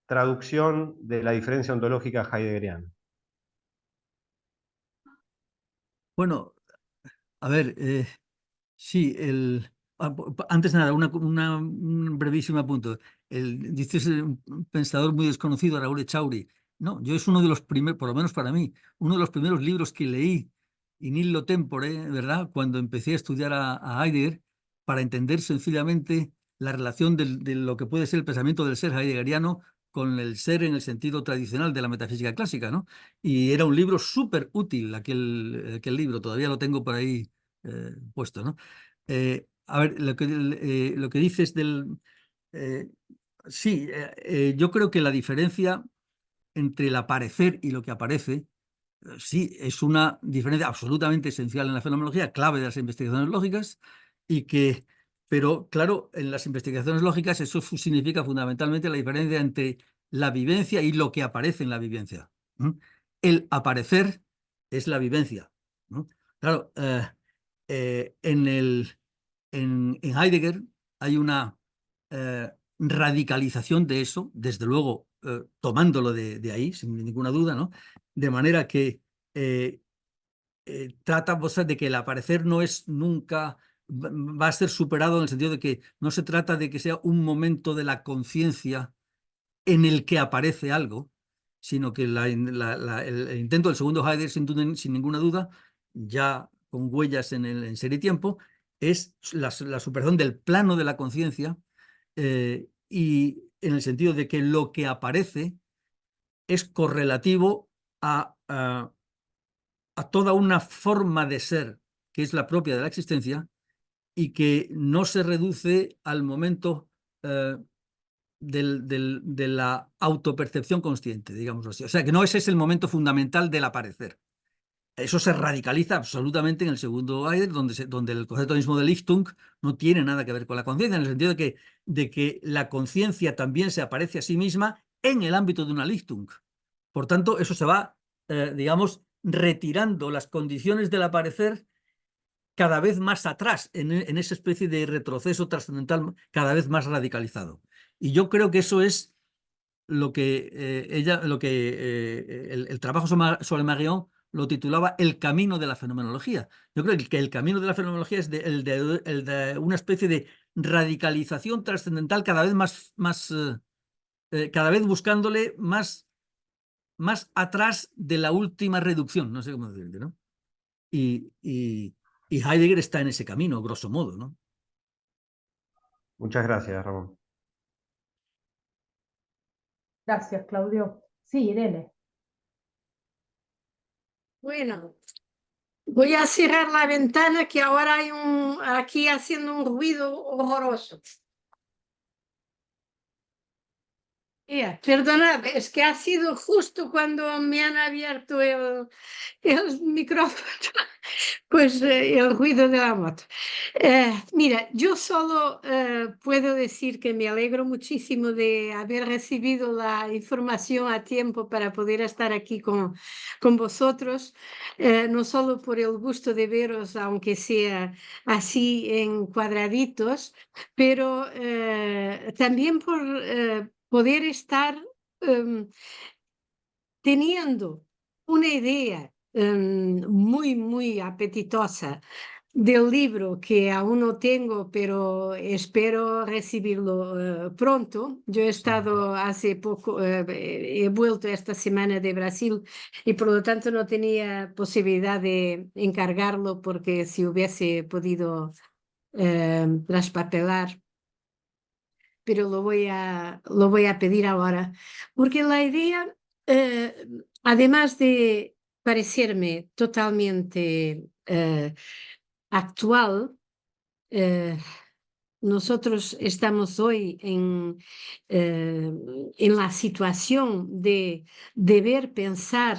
traducción de la diferencia ontológica heideggeriana? Bueno, a ver, sí, antes de nada, un brevísimo apunto. Dices un pensador muy desconocido, Raúl Echauri. No, yo es uno de los primeros, por lo menos para mí, uno de los primeros libros que leí in illo tempore, ¿verdad? Cuando empecé a estudiar a Heidegger, para entender sencillamente la relación de lo que puede ser el pensamiento del ser heideggeriano con el ser en el sentido tradicional de la metafísica clásica, ¿no? Y era un libro súper útil, aquel libro, todavía lo tengo por ahí puesto, ¿no? A ver, lo que dices del... eh, sí, yo creo que la diferencia entre el aparecer y lo que aparece, sí, es una diferencia absolutamente esencial en la fenomenología, clave de las investigaciones lógicas, y que, pero claro, en las investigaciones lógicas eso significa fundamentalmente la diferencia entre la vivencia y lo que aparece en la vivencia. ¿Mm? El aparecer es la vivencia, ¿no? Claro, en Heidegger hay una radicalización de eso, desde luego tomándolo de ahí, sin ninguna duda, ¿no? De manera que eh, trata de que el aparecer no es nunca, va a ser superado en el sentido de que no se trata de que sea un momento de la conciencia en el que aparece algo, sino que el intento del segundo Heidegger, sin ninguna duda, ya con huellas en Ser y Tiempo, es la superación del plano de la conciencia, y en el sentido de que lo que aparece es correlativo a toda una forma de ser que es la propia de la existencia y que no se reduce al momento de la autopercepción consciente, digamos así. O sea, que no ese es el momento fundamental del aparecer. Eso se radicaliza absolutamente en el segundo Heidegger, donde el concepto mismo de Lichtung no tiene nada que ver con la conciencia, en el sentido de que la conciencia también se aparece a sí misma en el ámbito de una Lichtung. Por tanto, eso se va, digamos, retirando las condiciones del aparecer cada vez más atrás, en esa especie de retroceso trascendental cada vez más radicalizado. Y yo creo que eso es lo que el trabajo sobre Marion lo titulaba El camino de la fenomenología. Yo creo que el camino de la fenomenología es el de una especie de radicalización trascendental cada vez cada vez buscándole más atrás de la última reducción, no sé cómo decirlo, ¿no? Y Heidegger está en ese camino, grosso modo, ¿no? Muchas gracias, Ramón. Gracias, Claudio. Sí, Irene. Bueno, voy a cerrar la ventana que ahora hay aquí haciendo un ruido horroroso. Perdonad, es que ha sido justo cuando me han abierto el micrófono, pues el ruido de la moto. Mira, yo solo puedo decir que me alegro muchísimo de haber recibido la información a tiempo para poder estar aquí con vosotros, no solo por el gusto de veros, aunque sea así en cuadraditos, pero también por poder estar teniendo una idea muy, muy apetitosa del libro, que aún no tengo, pero espero recibirlo pronto. Yo he estado hace poco, he vuelto esta semana de Brasil y por lo tanto no tenía posibilidad de encargarlo, porque si hubiese podido traspapelar, pero lo voy a pedir ahora, porque la idea, además de parecerme totalmente actual, nosotros estamos hoy en la situación de deber pensar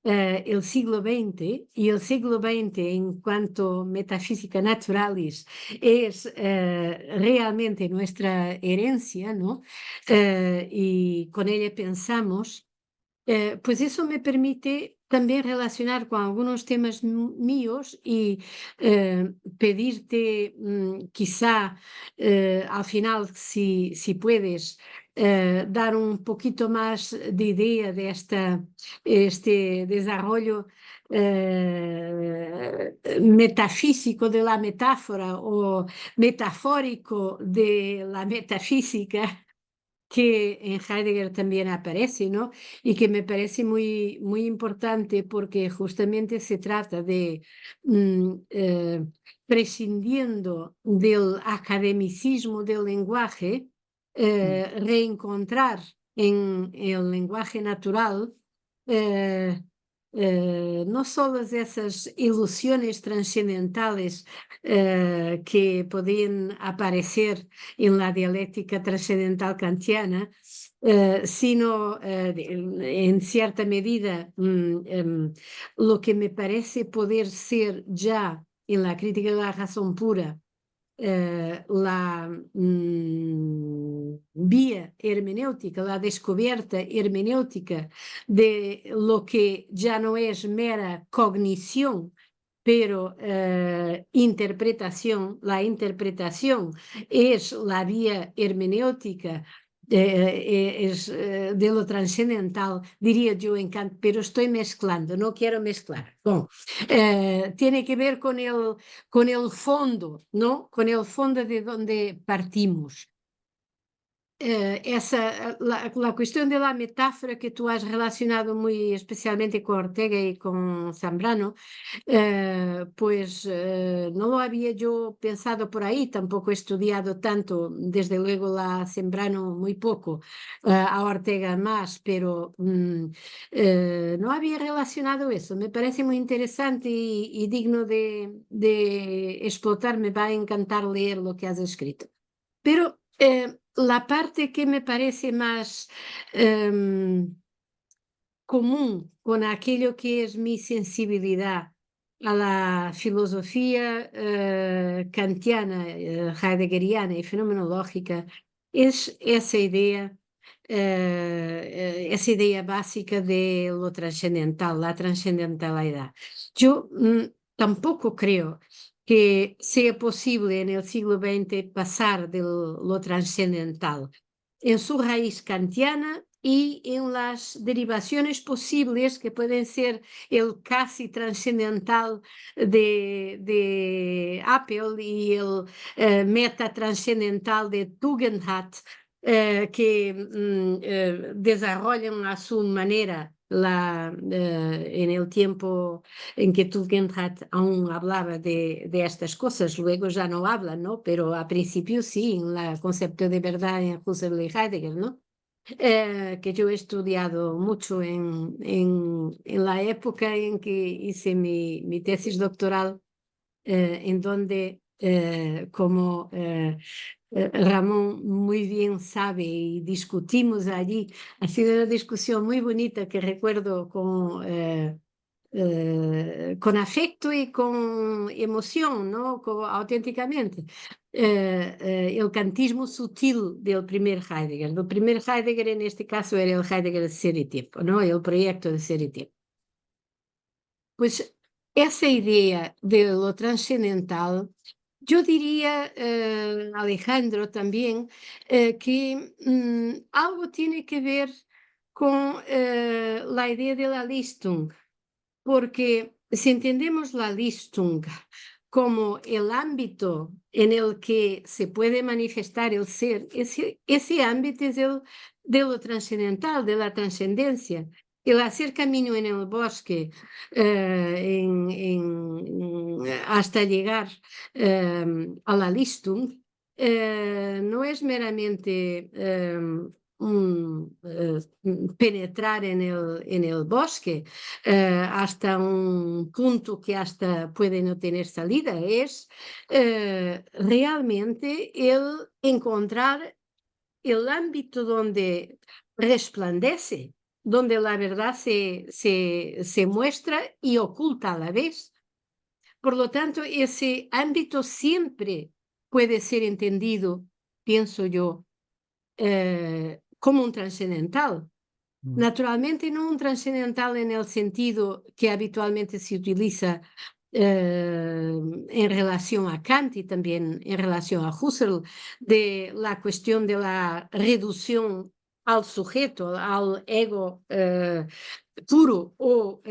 el siglo XX, y el siglo XX en cuanto metafísica naturalis es realmente nuestra herencia, ¿no? Y con ella pensamos. Pues eso me permite también relacionar con algunos temas míos y pedirte quizá al final, si puedes, dar un poquito más de idea de este desarrollo metafísico de la metáfora o metafórico de la metafísica, que en Heidegger también aparece, ¿no? Y que me parece muy, muy importante, porque justamente se trata de, prescindiendo del academicismo del lenguaje, reencontrar en el lenguaje natural no solo esas ilusiones trascendentales que podían aparecer en la dialéctica trascendental kantiana, sino en cierta medida lo que me parece poder ser ya en la crítica de la razón pura la vía hermenéutica, la descubierta hermenéutica de lo que ya no es mera cognición, pero interpretación. La interpretación es la vía hermenéutica, de lo trascendental, diría yo en Kant, pero estoy mezclando, no quiero mezclar. Bueno, tiene que ver con el fondo, ¿no? Con el fondo de donde partimos. La cuestión de la metáfora que tú has relacionado muy especialmente con Ortega y con Zambrano, pues no lo había yo pensado por ahí, tampoco he estudiado tanto, desde luego la Zambrano muy poco, a Ortega más, pero no había relacionado eso. Me parece muy interesante y digno de explotar. Me va a encantar leer lo que has escrito. Pero la parte que me parece más común con aquello que es mi sensibilidad a la filosofía kantiana, heideggeriana y fenomenológica, es esa idea básica de lo trascendental, la trascendentalidad. Yo tampoco creo que sea posible en el siglo XX pasar de lo trascendental en su raíz kantiana y en las derivaciones posibles que pueden ser el casi trascendental de Apel y el meta trascendental de Tugendhat, que desarrollan a su manera en el tiempo en que Tugendhat aún hablaba de estas cosas. Luego ya no habla, ¿no? Pero a principio sí, en el concepto de verdad en Husserl y Heidegger, ¿no? Que yo he estudiado mucho en la época en que hice mi tesis doctoral, en donde, como Ramón muy bien sabe, y discutimos allí, ha sido una discusión muy bonita que recuerdo con afecto y con emoción, ¿no? Auténticamente. El kantismo sutil del primer Heidegger. El primer Heidegger en este caso era el Heidegger de Ser y Tiempo, ¿no? El proyecto de Ser y Tiempo. Pues esa idea de lo trascendental, yo diría, Alejandro, también, que algo tiene que ver con la idea de la Listung, porque si entendemos la Listung como el ámbito en el que se puede manifestar el ser, ese ámbito es el de lo trascendental, de la trascendencia. El hacer camino en el bosque hasta llegar a la Listung no es meramente penetrar en el bosque hasta un punto que hasta puede no tener salida, es realmente el encontrar el ámbito donde resplandece, donde la verdad se muestra y oculta a la vez. Por lo tanto, ese ámbito siempre puede ser entendido, pienso yo, como un trascendental. Naturalmente, no un trascendental en el sentido que habitualmente se utiliza en relación a Kant y también en relación a Husserl, de la cuestión de la reducción al sujeto, al ego puro o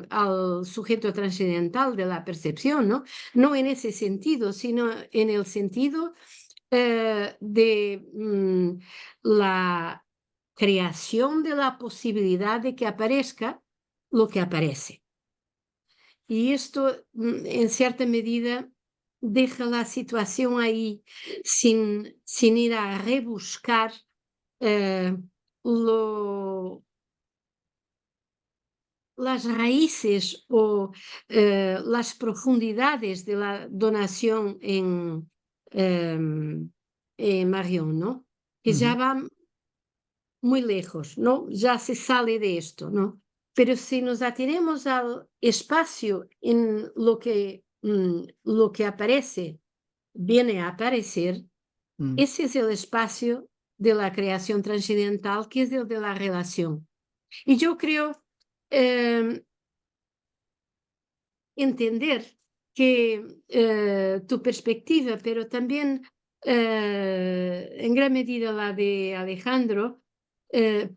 al sujeto trascendental de la percepción, ¿no? No en ese sentido, sino en el sentido de la creación de la posibilidad de que aparezca lo que aparece. Y esto, en cierta medida, deja la situación ahí sin ir a rebuscar las raíces o las profundidades de la donación en Marion, ¿no? Que ya va muy lejos, ¿no? Ya se sale de esto, ¿no? Pero si nos atenemos al espacio en lo que aparece, viene a aparecer, ese es el espacio de la creación trascendental, que es el de la relación. Y yo creo entender que tu perspectiva, pero también en gran medida la de Alejandro,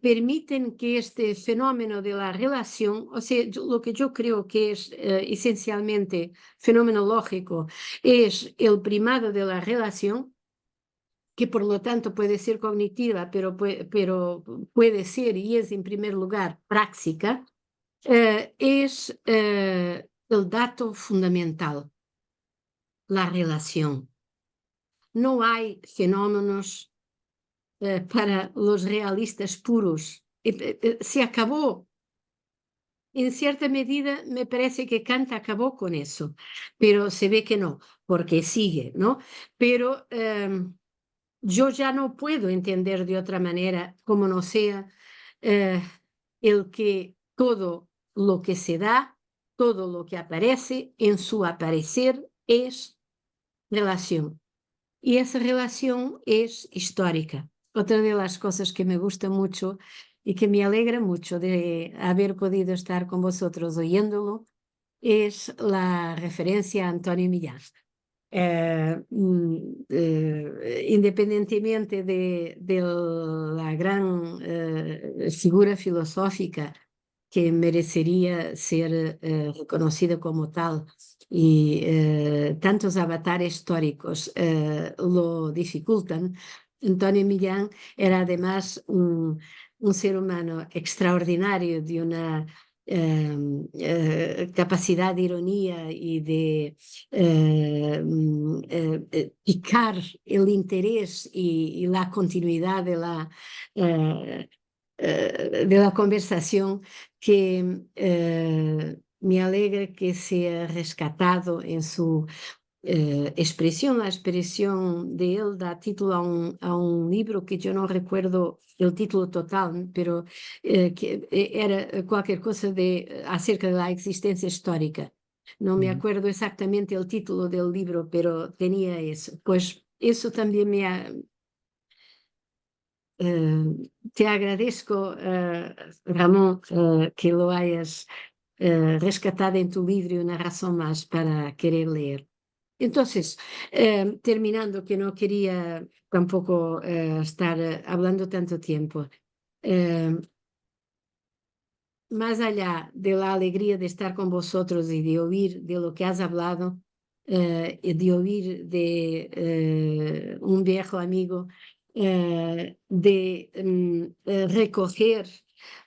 permiten que este fenómeno de la relación, o sea, lo que yo creo que es esencialmente fenomenológico, es el primado de la relación, que por lo tanto puede ser cognitiva, pero puede ser y es en primer lugar práctica, es el dato fundamental, la relación. No hay fenómenos para los realistas puros. Se acabó. En cierta medida me parece que Kant acabó con eso, pero se ve que no, porque sigue, ¿no? Pero yo ya no puedo entender de otra manera como no sea el que todo lo que se da, todo lo que aparece en su aparecer es relación. Y esa relación es histórica. Otra de las cosas que me gusta mucho y que me alegra mucho de haber podido estar con vosotros oyéndolo es la referencia a Antonio Millán. Independientemente de la gran figura filosófica que merecería ser reconocida como tal y tantos avatares históricos lo dificultan, Antonio Millán era además un ser humano extraordinario de una capacidad de ironía y de picar el interés y la continuidad de la conversación que me alegra que sea rescatado en su expresión. La expresión de él da título a un libro que yo no recuerdo el título total, pero que era cualquier cosa acerca de la existencia histórica. No me acuerdo exactamente el título del libro, pero tenía eso. Pues eso también te agradezco, Ramón, que lo hayas rescatado en tu libro y una razón más para querer leer. Entonces, terminando, que no quería tampoco estar hablando tanto tiempo, más allá de la alegría de estar con vosotros y de oír de lo que has hablado, de oír de un viejo amigo, de recoger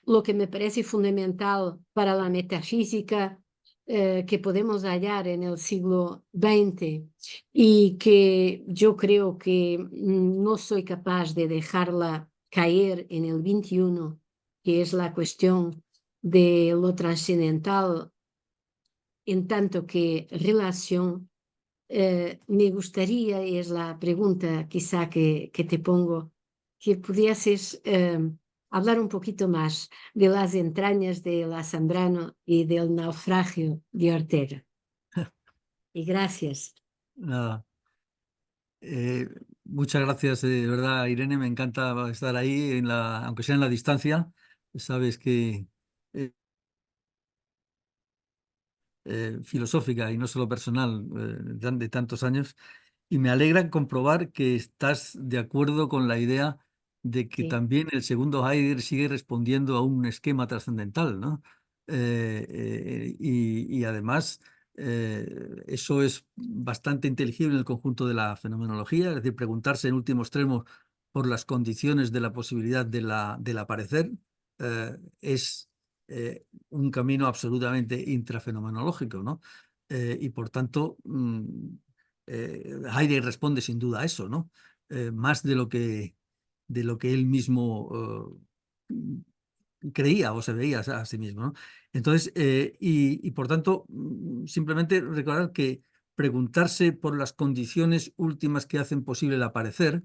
lo que me parece fundamental para la metafísica que podemos hallar en el siglo XX y que yo creo que no soy capaz de dejarla caer en el XXI, que es la cuestión de lo trascendental en tanto que relación. Me gustaría, y es la pregunta quizá que te pongo, que pudieses hablar un poquito más de las entrañas de la Zambrano y del naufragio de Ortega. Y gracias. Nada. Muchas gracias, de verdad, Irene. Me encanta estar ahí, aunque sea en la distancia. Sabes que filosófica y no solo personal, de tantos años. Y me alegra comprobar que estás de acuerdo con la idea de que Sí. también el segundo Heidegger sigue respondiendo a un esquema trascendental, ¿no? Y además eso es bastante inteligible en el conjunto de la fenomenología, es decir, preguntarse en último extremo por las condiciones de la posibilidad del aparecer es un camino absolutamente intrafenomenológico, ¿no? Y por tanto, Heidegger responde sin duda a eso, ¿no? Más de lo que él mismo creía o se veía a sí mismo, ¿no? Entonces, y por tanto, simplemente recordar que preguntarse por las condiciones últimas que hacen posible el aparecer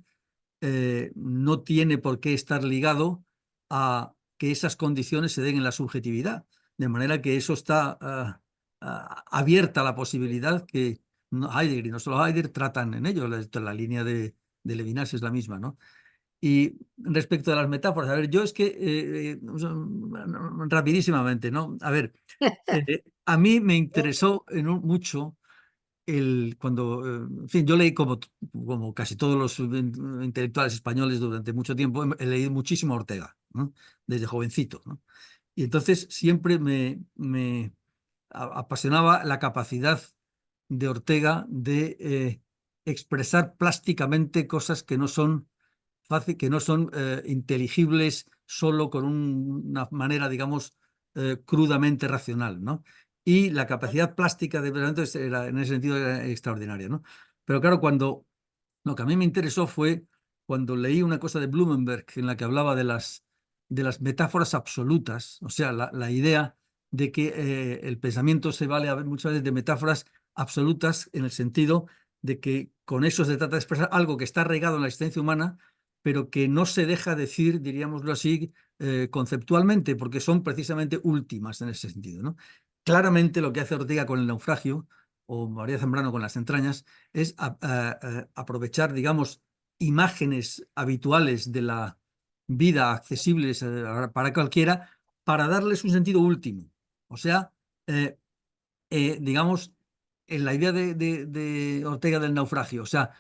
no tiene por qué estar ligado a que esas condiciones se den en la subjetividad, de manera que eso está abierta a la posibilidad que Heidegger y no solo Heidegger tratan en ello, la línea de Levinas es la misma, ¿no? Y respecto a las metáforas, a ver, yo es que rapidísimamente, ¿no? A ver, a mí me interesó mucho cuando, en fin, yo leí como casi todos los intelectuales españoles durante mucho tiempo, he leído muchísimo a Ortega, ¿no? Desde jovencito, ¿no? Y entonces siempre me apasionaba la capacidad de Ortega de expresar plásticamente cosas que no son que no son inteligibles solo con una manera, digamos, crudamente racional, ¿no? Y la capacidad plástica de pensamiento en ese sentido era extraordinaria, ¿no? Pero claro, lo que a mí me interesó fue cuando leí una cosa de Blumenberg en la que hablaba de las metáforas absolutas, o sea, la idea de que el pensamiento se vale muchas veces de metáforas absolutas en el sentido de que con eso se trata de expresar algo que está arraigado en la existencia humana, pero que no se deja decir, diríamoslo así, conceptualmente, porque son precisamente últimas en ese sentido, ¿no? Claramente lo que hace Ortega con el naufragio, o María Zambrano con las entrañas, es aprovechar, digamos, imágenes habituales de la vida accesibles para cualquiera, para darles un sentido último. O sea, digamos, en la idea de Ortega del naufragio, o sea,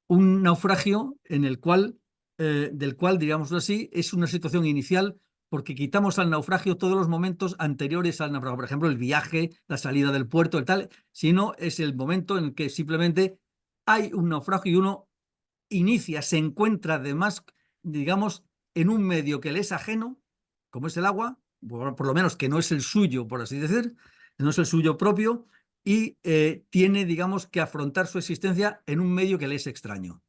un naufragio en el cual, del cual, digámoslo así, es una situación inicial porque quitamos al naufragio todos los momentos anteriores al naufragio, por ejemplo, el viaje, la salida del puerto, el tal, sino es el momento en el que simplemente hay un naufragio y uno inicia, se encuentra además, digamos, en un medio que le es ajeno, como es el agua, por lo menos que no es el suyo, por así decir, no es el suyo propio, y tiene, digamos, que afrontar su existencia en un medio que le es extraño.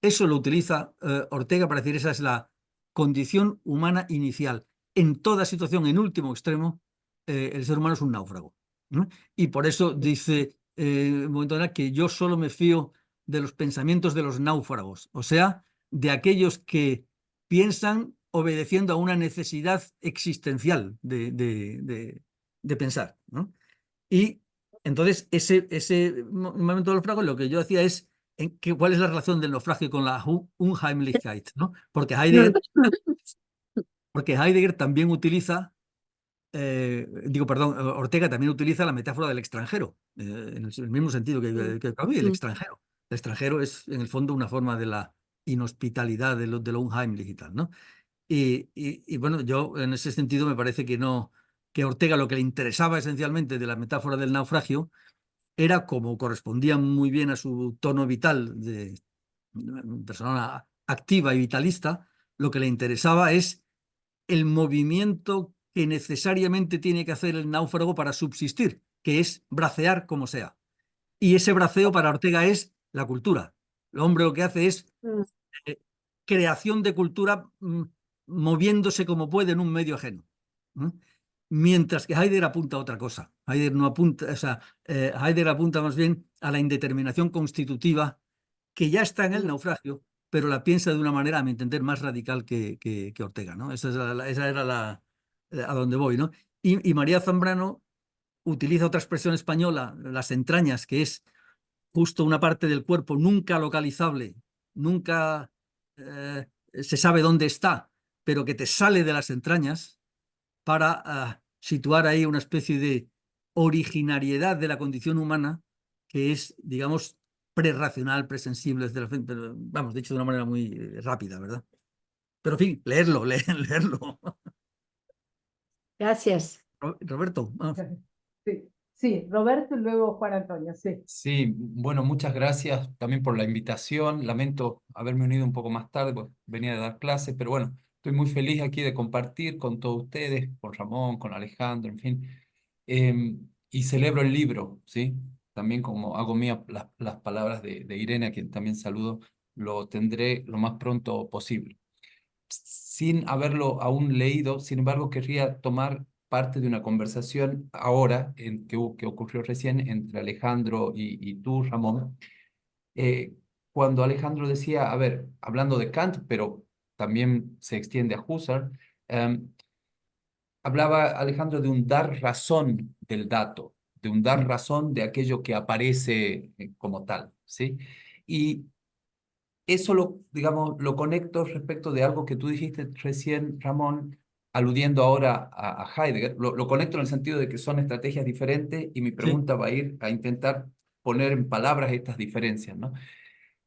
Eso lo utiliza Ortega para decir, esa es la condición humana inicial. En toda situación, en último extremo, el ser humano es un náufrago, ¿no? Y por eso dice un momento que yo solo me fío de los pensamientos de los náufragos, o sea, de aquellos que piensan obedeciendo a una necesidad existencial de pensar, ¿no? Y entonces ese momento del naufragio, lo que yo decía es cuál es la relación del naufragio con la Unheimlichkeit, ¿no? Porque Heidegger también utiliza Ortega también utiliza la metáfora del extranjero, en el mismo sentido que el extranjero. El extranjero es, en el fondo, una forma de la inhospitalidad de lo Unheimlich y tal, ¿no? Y bueno, yo en ese sentido me parece que no, que Ortega lo que le interesaba esencialmente de la metáfora del naufragio era, como correspondía muy bien a su tono vital de persona activa y vitalista, lo que le interesaba es el movimiento que necesariamente tiene que hacer el náufrago para subsistir, que es bracear como sea. Y ese braceo para Ortega es la cultura. El hombre lo que hace es creación de cultura moviéndose como puede en un medio ajeno. Mientras que Heidegger apunta a otra cosa. Heidegger no apunta, o sea, Heidegger apunta más bien a la indeterminación constitutiva que ya está en el naufragio, pero la piensa de una manera, a mi entender, más radical que Ortega, ¿no? Esa era a donde voy, ¿no? Y María Zambrano utiliza otra expresión española, las entrañas, que es justo una parte del cuerpo nunca localizable, nunca se sabe dónde está, pero que te sale de las entrañas para situar ahí una especie de originariedad de la condición humana que es, digamos, prerracional, presensible, vamos, dicho de una manera muy rápida, ¿verdad? Pero en fin, leerlo. Gracias. Roberto. Sí, sí, Roberto y luego Juan Antonio, sí. Sí, bueno, muchas gracias también por la invitación. Lamento haberme unido un poco más tarde, pues venía de dar clases, pero bueno, estoy muy feliz aquí de compartir con todos ustedes, con Ramón, con Alejandro, en fin. Y celebro el libro, ¿sí? También como hago mía las palabras de Irene, a quien también saludo, lo tendré lo más pronto posible. Sin haberlo aún leído, sin embargo, querría tomar parte de una conversación ahora que ocurrió recién entre Alejandro y tú, Ramón, cuando Alejandro decía, a ver, hablando de Kant, pero también se extiende a Husserl, hablaba Alejandro de un dar razón del dato, de un dar razón de aquello que aparece como tal, ¿sí? Y eso digamos, lo conecto respecto de algo que tú dijiste recién, Ramón, aludiendo ahora a Heidegger. Lo conecto en el sentido de que son estrategias diferentes y mi pregunta va a ir a intentar poner en palabras estas diferencias, ¿no?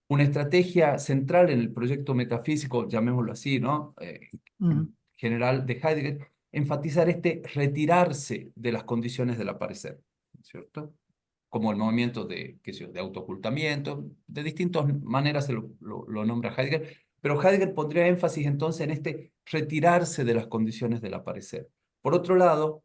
Una estrategia central en el proyecto metafísico, llamémoslo así, ¿no? En general de Heidegger, enfatizar este retirarse de las condiciones del aparecer, ¿cierto? Como el movimiento qué sé yo, de autoocultamiento, de distintas maneras se lo nombra Heidegger, pero Heidegger pondría énfasis entonces en este retirarse de las condiciones del aparecer. Por otro lado,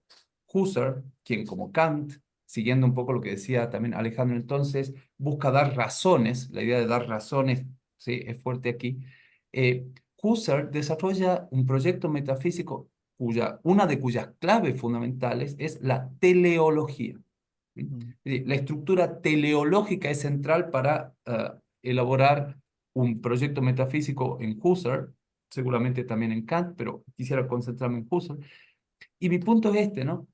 Husserl, quien como Kant, siguiendo un poco lo que decía también Alejandro entonces, busca dar razones, la idea de dar razones, ¿sí? Es fuerte aquí. Husserl desarrolla un proyecto metafísico una de cuyas claves fundamentales es la teleología. La estructura teleológica es central para elaborar un proyecto metafísico en Husserl, seguramente también en Kant, pero quisiera concentrarme en Husserl. Y mi punto es este, ¿no?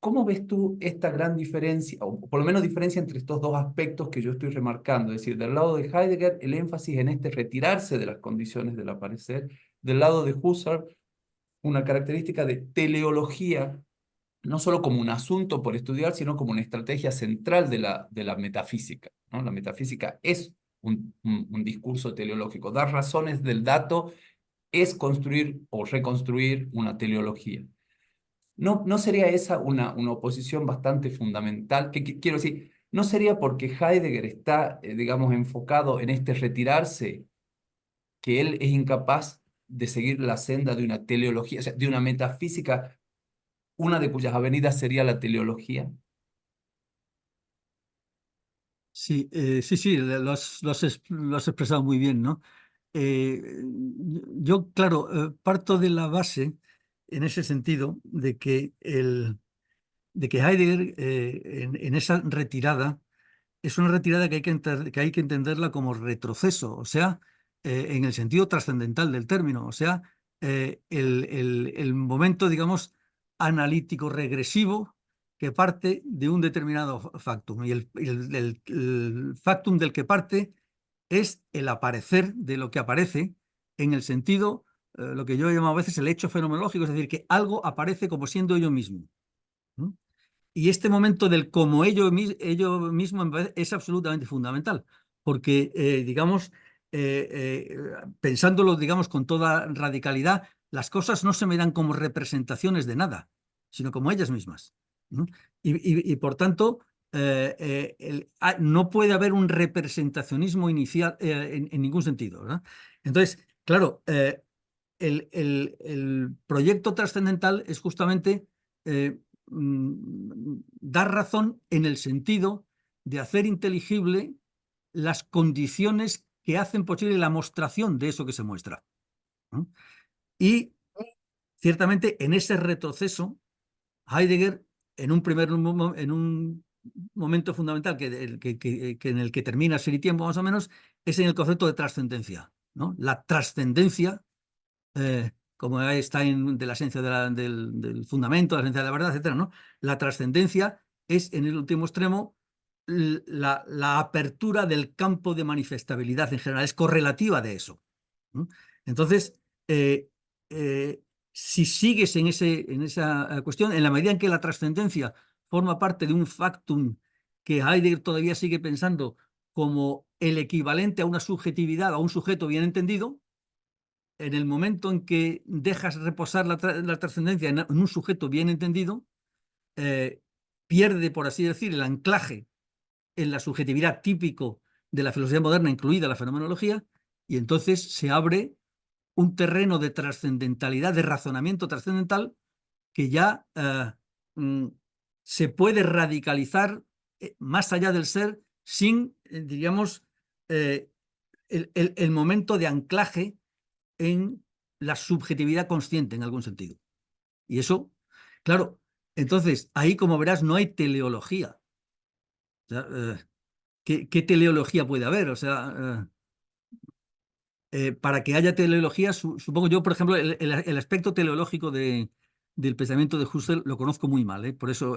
¿Cómo ves tú esta gran diferencia, o por lo menos diferencia entre estos dos aspectos que yo estoy remarcando? Es decir, del lado de Heidegger, el énfasis en este retirarse de las condiciones del aparecer, del lado de Husserl, una característica de teleología, no solo como un asunto por estudiar, sino como una estrategia central de la metafísica, ¿no? La metafísica es un discurso teleológico. Dar razones del dato es construir o reconstruir una teleología. ¿No sería esa una oposición bastante fundamental? Quiero decir, ¿no sería porque Heidegger está, digamos, enfocado en este retirarse, que él es incapaz de seguir la senda de una teleología, o sea, de una metafísica, una de cuyas avenidas sería la teleología? Sí, sí, lo has expresado muy bien, ¿no? Yo, claro, parto de la base, en ese sentido, de que Heidegger, en esa retirada, es una retirada que hay que entenderla como retroceso, o sea, en el sentido trascendental del término, o sea, el momento, digamos, analítico regresivo que parte de un determinado factum. Y el factum del que parte es el aparecer de lo que aparece en el sentido, lo que yo he llamado a veces el hecho fenomenológico, es decir, que algo aparece como siendo ello mismo. Y este momento del como ello mismo es absolutamente fundamental, porque, digamos, pensándolo, digamos, con toda radicalidad, las cosas no se me dan como representaciones de nada, sino como ellas mismas. Y por tanto, no puede haber un representacionismo inicial en ningún sentido, ¿verdad? Entonces, claro, el proyecto trascendental es justamente dar razón en el sentido de hacer inteligible las condiciones que hacen posible la mostración de eso que se muestra, ¿no? Y ciertamente en ese retroceso, Heidegger, en un momento fundamental en el que termina Ser y Tiempo, más o menos, es en el concepto de trascendencia, ¿no? La trascendencia, como está de la esencia del fundamento, la esencia de la verdad, etc., ¿no? La trascendencia es, en el último extremo, la apertura del campo de manifestabilidad en general, es correlativa de eso, ¿no? Entonces, si sigues en esa cuestión, en la medida en que la trascendencia forma parte de un factum que Heidegger todavía sigue pensando como el equivalente a una subjetividad, a un sujeto bien entendido, en el momento en que dejas reposar la trascendencia en un sujeto bien entendido, pierde, por así decir, el anclaje en la subjetividad típico de la filosofía moderna, incluida la fenomenología, y entonces se abre un terreno de trascendentalidad, de razonamiento trascendental, que ya se puede radicalizar más allá del ser sin, diríamos, el momento de anclaje en la subjetividad consciente en algún sentido. Y eso, claro, entonces ahí, como verás, no hay teleología. O sea, ¿qué teleología puede haber? O sea, para que haya teleología, supongo yo, por ejemplo, el aspecto teleológico del pensamiento de Husserl lo conozco muy mal, ¿eh? Por eso,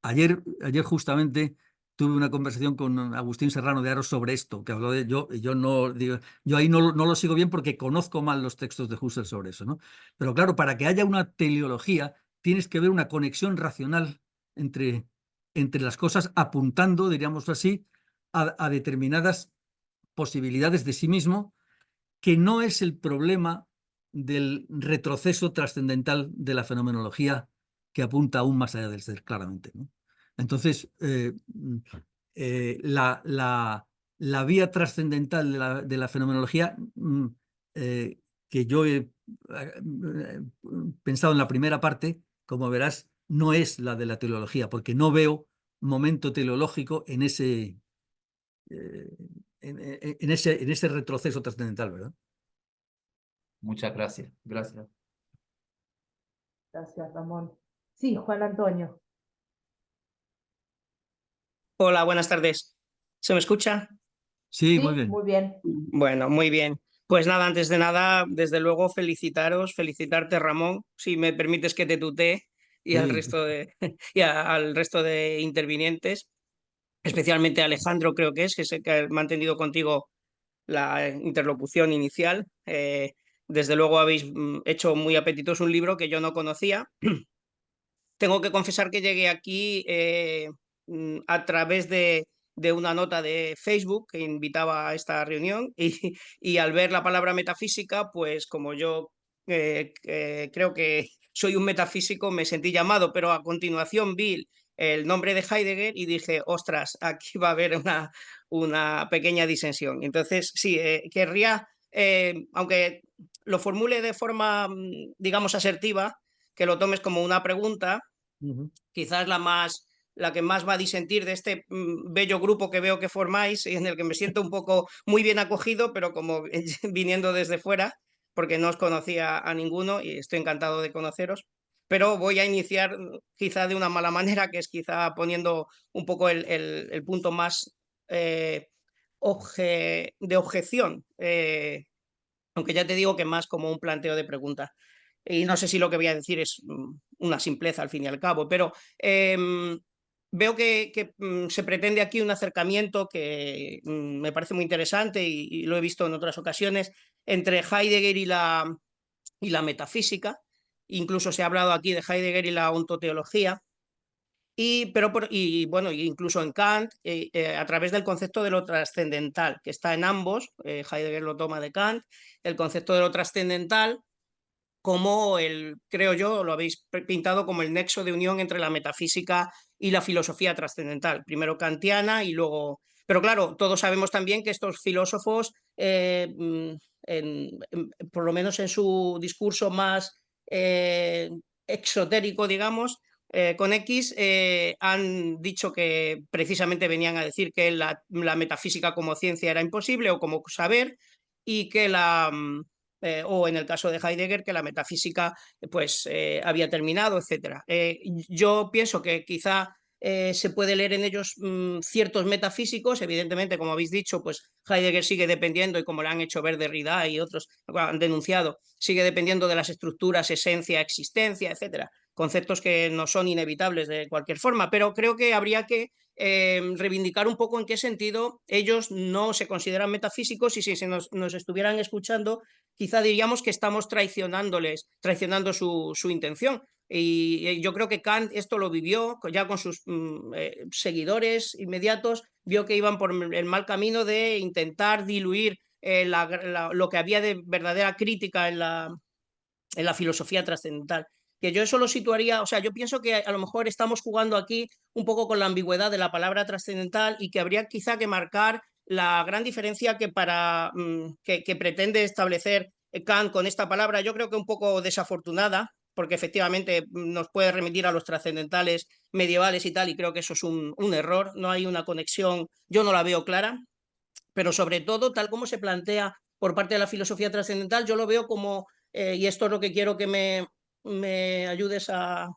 ayer justamente tuve una conversación con Agustín Serrano de Aros sobre esto, que habló de yo no digo, yo ahí no lo sigo bien porque conozco mal los textos de Husserl sobre eso, ¿no? Pero claro, para que haya una teleología, tienes que ver una conexión racional entre las cosas, apuntando, diríamos así, a determinadas posibilidades de sí mismo, que no es el problema del retroceso trascendental de la fenomenología, que apunta aún más allá del ser, claramente, ¿no? Entonces, la vía trascendental de la fenomenología, que yo he pensado en la primera parte, como verás, no es la de la teleología, porque no veo momento teleológico en ese retroceso trascendental, ¿verdad? Muchas gracias. Gracias. Gracias, Ramón. Sí, Juan Antonio. Hola, buenas tardes. ¿Se me escucha? Sí, Sí, muy bien. muy bien. Bueno, muy bien. Pues nada, antes de nada, desde luego felicitarte, Ramón, si me permites que te tutee, y al Sí. resto al resto de intervinientes, especialmente a Alejandro, creo que sé que ha mantenido contigo la interlocución inicial. Desde luego habéis hecho muy apetitoso un libro que yo no conocía. Tengo que confesar que llegué aquí a través de una nota de Facebook que invitaba a esta reunión y al ver la palabra metafísica, pues como yo creo que soy un metafísico, me sentí llamado, pero a continuación vi el nombre de Heidegger y dije, ostras, aquí va a haber una pequeña disensión. Entonces, sí, querría, aunque lo formule de forma, digamos, asertiva, que lo tomes como una pregunta, quizás la que más va a disentir de este bello grupo que veo que formáis y en el que me siento un poco muy bien acogido, pero como viniendo desde fuera, porque no os conocía a ninguno y estoy encantado de conoceros. Pero voy a iniciar quizá de una mala manera, que es quizá poniendo un poco el punto más de objeción, aunque ya te digo que más como un planteo de pregunta. Y no sé si lo que voy a decir es una simpleza al fin y al cabo, pero veo que se pretende aquí un acercamiento que me parece muy interesante y lo he visto en otras ocasiones entre Heidegger y la metafísica. Incluso se ha hablado aquí de Heidegger y la ontoteología. Bueno, incluso en Kant, a través del concepto de lo trascendental, que está en ambos, Heidegger lo toma de Kant, el concepto de lo trascendental como creo yo, lo habéis pintado como el nexo de unión entre la metafísica y la filosofía trascendental, primero kantiana y luego... Pero claro, todos sabemos también que estos filósofos, por lo menos en su discurso más exotérico, digamos, con X, han dicho que precisamente venían a decir que la metafísica como ciencia era imposible o como saber, y que o en el caso de Heidegger, que la metafísica pues había terminado, etc. Yo pienso que quizá se puede leer en ellos ciertos metafísicos, evidentemente, como habéis dicho, pues Heidegger sigue dependiendo, y como lo han hecho ver Derrida y otros han denunciado, sigue dependiendo de las estructuras, esencia, existencia, etc. Conceptos que no son inevitables de cualquier forma, pero creo que habría que reivindicar un poco en qué sentido ellos no se consideran metafísicos, y si nos estuvieran escuchando, quizá diríamos que estamos traicionando su intención. Y yo creo que Kant esto lo vivió ya con sus seguidores inmediatos, vio que iban por el mal camino de intentar diluir lo que había de verdadera crítica en la filosofía trascendental. Que yo eso lo situaría, o sea, yo pienso que a lo mejor estamos jugando aquí un poco con la ambigüedad de la palabra trascendental, y que habría quizá que marcar la gran diferencia que pretende establecer Kant con esta palabra. Yo creo que un poco desafortunada, porque efectivamente nos puede remitir a los trascendentales medievales y tal, y creo que eso es un error, no hay una conexión, yo no la veo clara, pero sobre todo, tal como se plantea por parte de la filosofía trascendental, yo lo veo como, y esto es lo que quiero que me ayudes a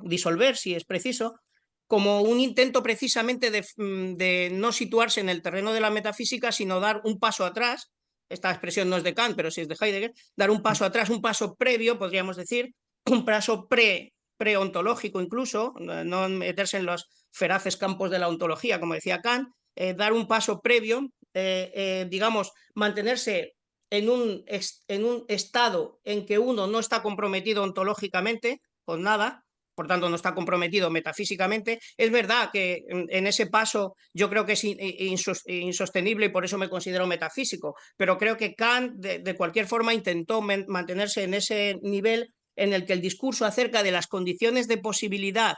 disolver, si es preciso, como un intento precisamente de no situarse en el terreno de la metafísica, sino dar un paso atrás. Esta expresión no es de Kant, pero sí es de Heidegger, dar un paso atrás, un paso previo, podríamos decir, un paso preontológico incluso, no meterse en los feraces campos de la ontología, como decía Kant, dar un paso previo, digamos, mantenerse en un estado en que uno no está comprometido ontológicamente con nada, por tanto no está comprometido metafísicamente. Es verdad que en ese paso yo creo que es insostenible, y por eso me considero metafísico, pero creo que Kant de cualquier forma intentó mantenerse en ese nivel en el que el discurso acerca de las condiciones de posibilidad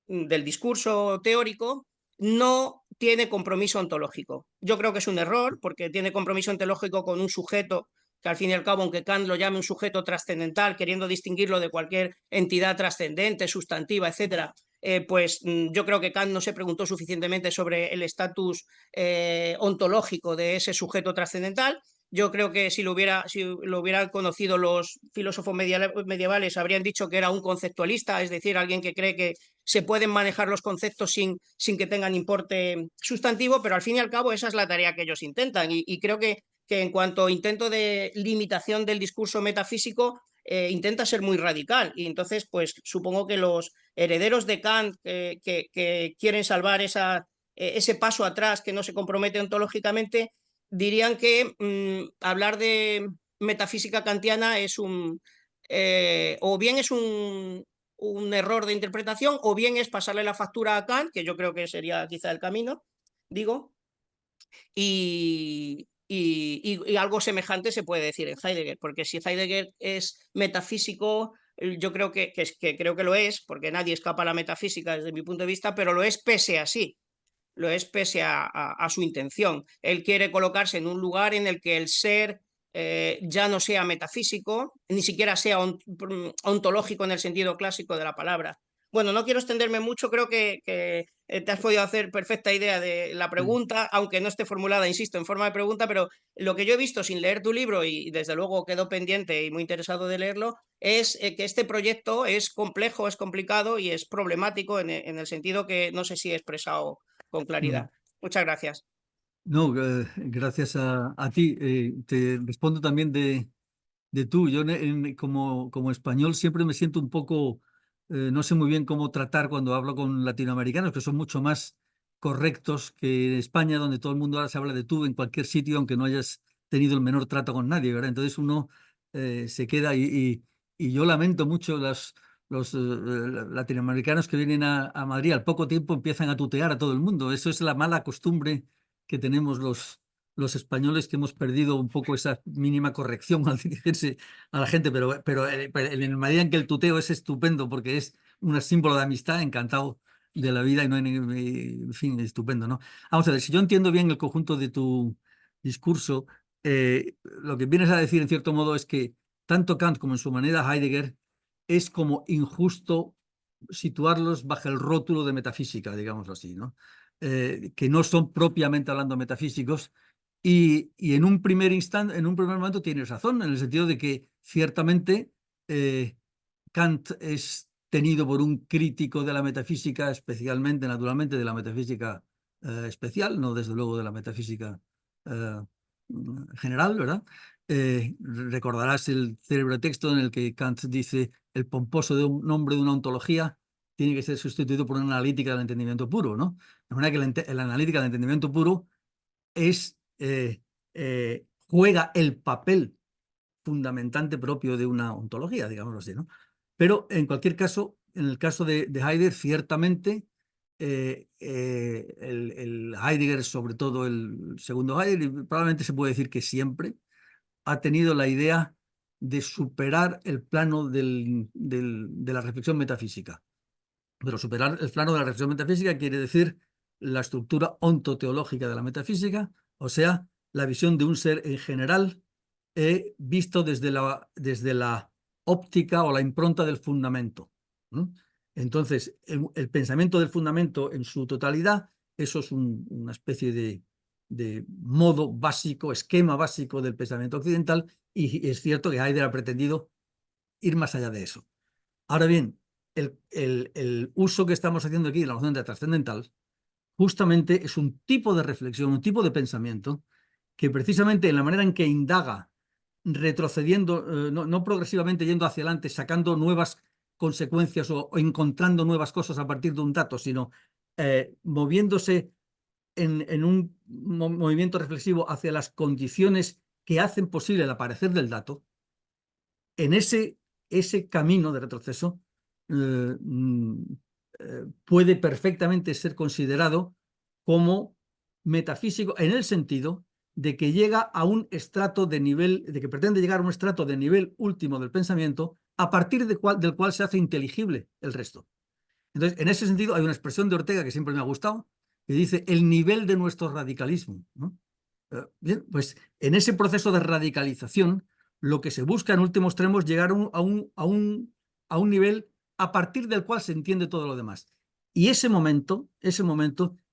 del discurso teórico no tiene compromiso ontológico. Yo creo que es un error, porque tiene compromiso ontológico con un sujeto que, al fin y al cabo, aunque Kant lo llame un sujeto trascendental, queriendo distinguirlo de cualquier entidad trascendente, sustantiva, etcétera, pues yo creo que Kant no se preguntó suficientemente sobre el estatus ontológico de ese sujeto trascendental. Yo creo que si lo hubieran conocido los filósofos medievales, habrían dicho que era un conceptualista, es decir, alguien que cree que se pueden manejar los conceptos sin que tengan importe sustantivo, pero al fin y al cabo esa es la tarea que ellos intentan, y creo que en cuanto a intento de limitación del discurso metafísico, intenta ser muy radical, y entonces pues supongo que los herederos de Kant que quieren salvar ese paso atrás que no se compromete ontológicamente, dirían que hablar de metafísica kantiana es o bien es un error de interpretación, o bien es pasarle la factura a Kant, que yo creo que sería quizá el camino, digo, y algo semejante se puede decir en Heidegger, porque si Heidegger es metafísico, yo creo que creo que lo es, porque nadie escapa a la metafísica desde mi punto de vista, pero lo es pese a sí. Lo es pese a su intención. Él quiere colocarse en un lugar en el que el ser ya no sea metafísico, ni siquiera sea ontológico en el sentido clásico de la palabra. Bueno, no quiero extenderme mucho, creo que te has podido hacer perfecta idea de la pregunta, aunque no esté formulada, insisto, en forma de pregunta, pero lo que yo he visto sin leer tu libro, y desde luego quedo pendiente y muy interesado de leerlo, es que este proyecto es complejo, es complicado y es problemático en el sentido que no sé si he expresado con claridad. Muchas gracias. No, gracias a ti. Te respondo también de tú. Yo como español siempre me siento un poco, no sé muy bien cómo tratar cuando hablo con latinoamericanos, que son mucho más correctos que en España, donde todo el mundo ahora se habla de tú en cualquier sitio, aunque no hayas tenido el menor trato con nadie, ¿verdad? Entonces uno se queda y yo lamento mucho los latinoamericanos que vienen a Madrid, al poco tiempo empiezan a tutear a todo el mundo. Eso es la mala costumbre que tenemos los españoles, que hemos perdido un poco esa mínima corrección al dirigirse a la gente, pero en la medida en que el tuteo es estupendo porque es un símbolo de amistad, encantado de la vida y no hay en fin, estupendo, ¿no? Vamos a ver, si yo entiendo bien el conjunto de tu discurso, lo que vienes a decir en cierto modo es que tanto Kant como en su manera Heidegger es como injusto situarlos bajo el rótulo de metafísica, digámoslo así, ¿no? Que no son propiamente hablando metafísicos. Y en un primer instante, en un primer momento tienes razón, en el sentido de que ciertamente Kant es tenido por un crítico de la metafísica, especialmente, naturalmente, de la metafísica especial, no desde luego de la metafísica general, ¿verdad? Recordarás el célebre texto en el que Kant dice: el pomposo nombre de una ontología tiene que ser sustituido por una analítica del entendimiento puro, ¿no? De manera que la analítica del entendimiento puro juega el papel fundamentante propio de una ontología, digámoslo así, ¿no? Pero en cualquier caso, en el caso de Heidegger, ciertamente el Heidegger, sobre todo el segundo Heidegger, y probablemente se puede decir que siempre, ha tenido la idea de superar el plano de la reflexión metafísica. Pero superar el plano de la reflexión metafísica quiere decir la estructura ontoteológica de la metafísica, o sea, la visión de un ser en general visto desde la óptica o la impronta del fundamento. Entonces, el pensamiento del fundamento en su totalidad, eso es una especie de modo básico, esquema básico del pensamiento occidental, y es cierto que Heidegger ha pretendido ir más allá de eso. Ahora bien, el uso que estamos haciendo aquí de la noción de trascendental justamente es un tipo de reflexión, un tipo de pensamiento que precisamente en la manera en que indaga, retrocediendo, no progresivamente yendo hacia adelante, sacando nuevas consecuencias o encontrando nuevas cosas a partir de un dato, sino moviéndose en un movimiento reflexivo hacia las condiciones que hacen posible el aparecer del dato. En ese camino de retroceso puede perfectamente ser considerado como metafísico en el sentido de que llega a un estrato de nivel, de que pretende llegar a un estrato de nivel último del pensamiento a partir del cual se hace inteligible el resto. Entonces, en ese sentido, hay una expresión de Ortega que siempre me ha gustado, que dice el nivel de nuestro radicalismo, ¿no? Bien, pues en ese proceso de radicalización, lo que se busca en últimos extremos es llegar a un nivel a partir del cual se entiende todo lo demás. Y ese momento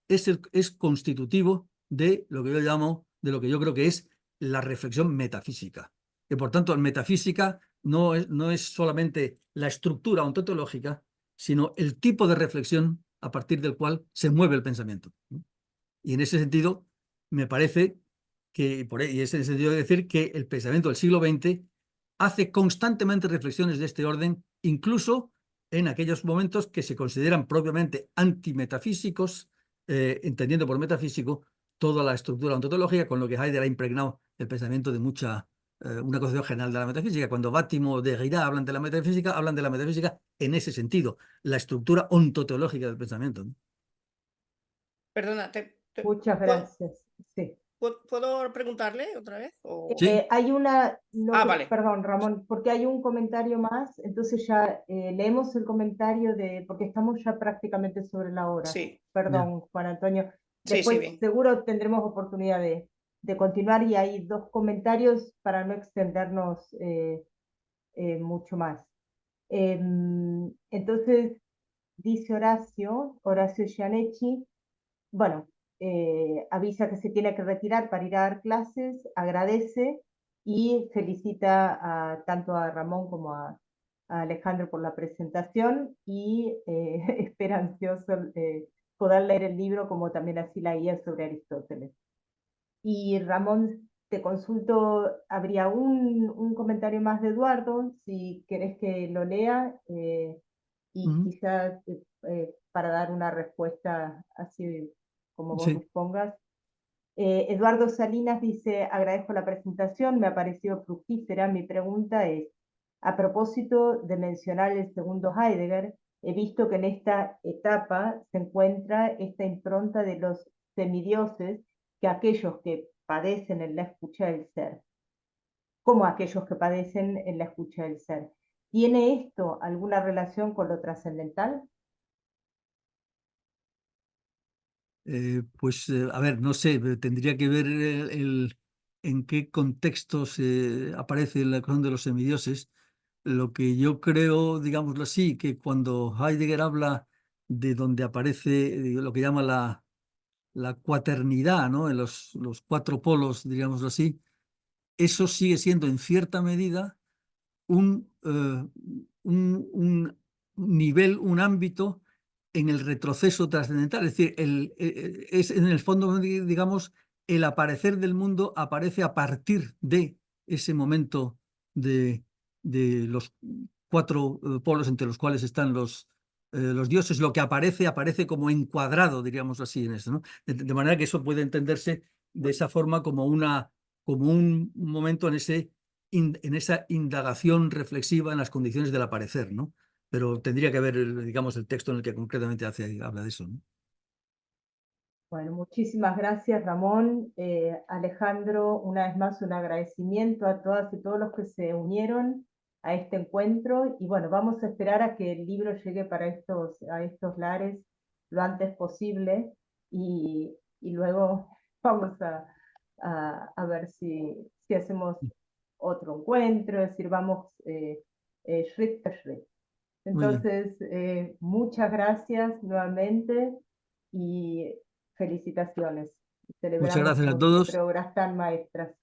es constitutivo de lo que yo llamo, de lo que yo creo que es la reflexión metafísica. Que por tanto, en metafísica no es solamente la estructura ontológica, sino el tipo de reflexión a partir del cual se mueve el pensamiento. Y en ese sentido, me parece que, y es en el sentido de decir que el pensamiento del siglo XX hace constantemente reflexiones de este orden, incluso en aquellos momentos que se consideran propiamente antimetafísicos, entendiendo por metafísico toda la estructura ontológica, con lo que Heidegger ha impregnado el pensamiento de una concepción general de la metafísica. Cuando Bátimo o Derrida hablan de la metafísica en ese sentido, la estructura ontoteológica del pensamiento, ¿no? Perdona, Muchas gracias. Sí. ¿puedo preguntarle otra vez? Sí. Hay vale. Perdón, Ramón, porque hay un comentario más, entonces ya leemos el comentario porque estamos ya prácticamente sobre la hora. Sí. Perdón, Juan Antonio. Sí, Después bien. seguro tendremos oportunidad de continuar y hay dos comentarios para no extendernos mucho más. Entonces, dice Horacio Gianecci, bueno, avisa que se tiene que retirar para ir a dar clases, agradece y felicita tanto a Ramón como a Alejandro por la presentación y espera ansioso poder leer el libro como también así la guía sobre Aristóteles. Y Ramón, te consulto, habría un comentario más de Eduardo, si querés que lo lea, y quizás para dar una respuesta así como vos dispongas. Eduardo Salinas dice: agradezco la presentación, me ha parecido fructífera. Mi pregunta es, a propósito de mencionar el segundo Heidegger, he visto que en esta etapa se encuentra esta impronta de los semidioses, que aquellos que padecen en la escucha del ser, como aquellos que padecen en la escucha del ser. ¿Tiene esto alguna relación con lo trascendental? A ver, no sé, tendría que ver en qué contexto aparece la cuestión de los semidioses. Lo que yo creo, digámoslo así, que cuando Heidegger habla de donde aparece lo que llama la cuaternidad, ¿no? En los cuatro polos, digámoslo así, eso sigue siendo en cierta medida un nivel, un ámbito en el retroceso trascendental. Es decir, es en el fondo, digamos, el aparecer del mundo aparece a partir de ese momento de los cuatro polos entre los cuales están los dioses. Lo que aparece, aparece como encuadrado, diríamos así, en eso, ¿no? De manera que eso puede entenderse de esa forma como un momento en esa indagación reflexiva en las condiciones del aparecer, ¿no? Pero tendría que ver, digamos, el texto en el que concretamente habla de eso, ¿no? Bueno, muchísimas gracias, Ramón. Alejandro, una vez más un agradecimiento a todas y todos los que se unieron a este encuentro. Y bueno, vamos a esperar a que el libro llegue a estos lares lo antes posible y luego vamos a ver si hacemos otro encuentro, es decir, vamos Schritt per Schritt. Muy bien. Entonces, muchas gracias nuevamente y felicitaciones. Muchas Celebramos gracias a como todos. siempre obras tan maestras.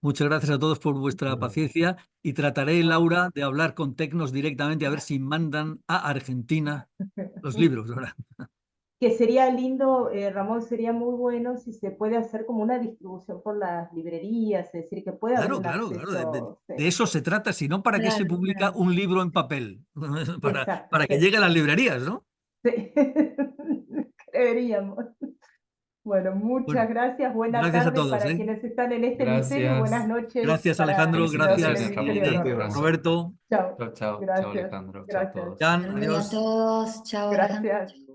Muchas gracias a todos por vuestra paciencia y trataré, Laura, de hablar con Tecnos directamente a ver si mandan a Argentina los libros. ¿Verdad? Que sería lindo, Ramón, sería muy bueno si se puede hacer como una distribución por las librerías, es decir, que pueda haber Claro, un claro, claro. acceso. De eso se trata, si no, ¿para qué se Claro, publica claro. un libro en papel? Exacto, Para que sí. llegue a las librerías, ¿no? Sí. Creeríamos. Bueno, Bueno, muchas gracias. Buena gracias a tarde todos, para ¿eh? quienes están en este hemisferio y buenas Gracias. noches Gracias, para Alejandro. los del Gracias, Felicitaciones, Ramón, hemisferio por tu norte. brazo. Roberto. Chao. Chao, chao, chao, Gracias. Alejandro, chao a Gracias. todos. Jan, Saludos a adiós. todos. Chao, Alejandro. Gracias.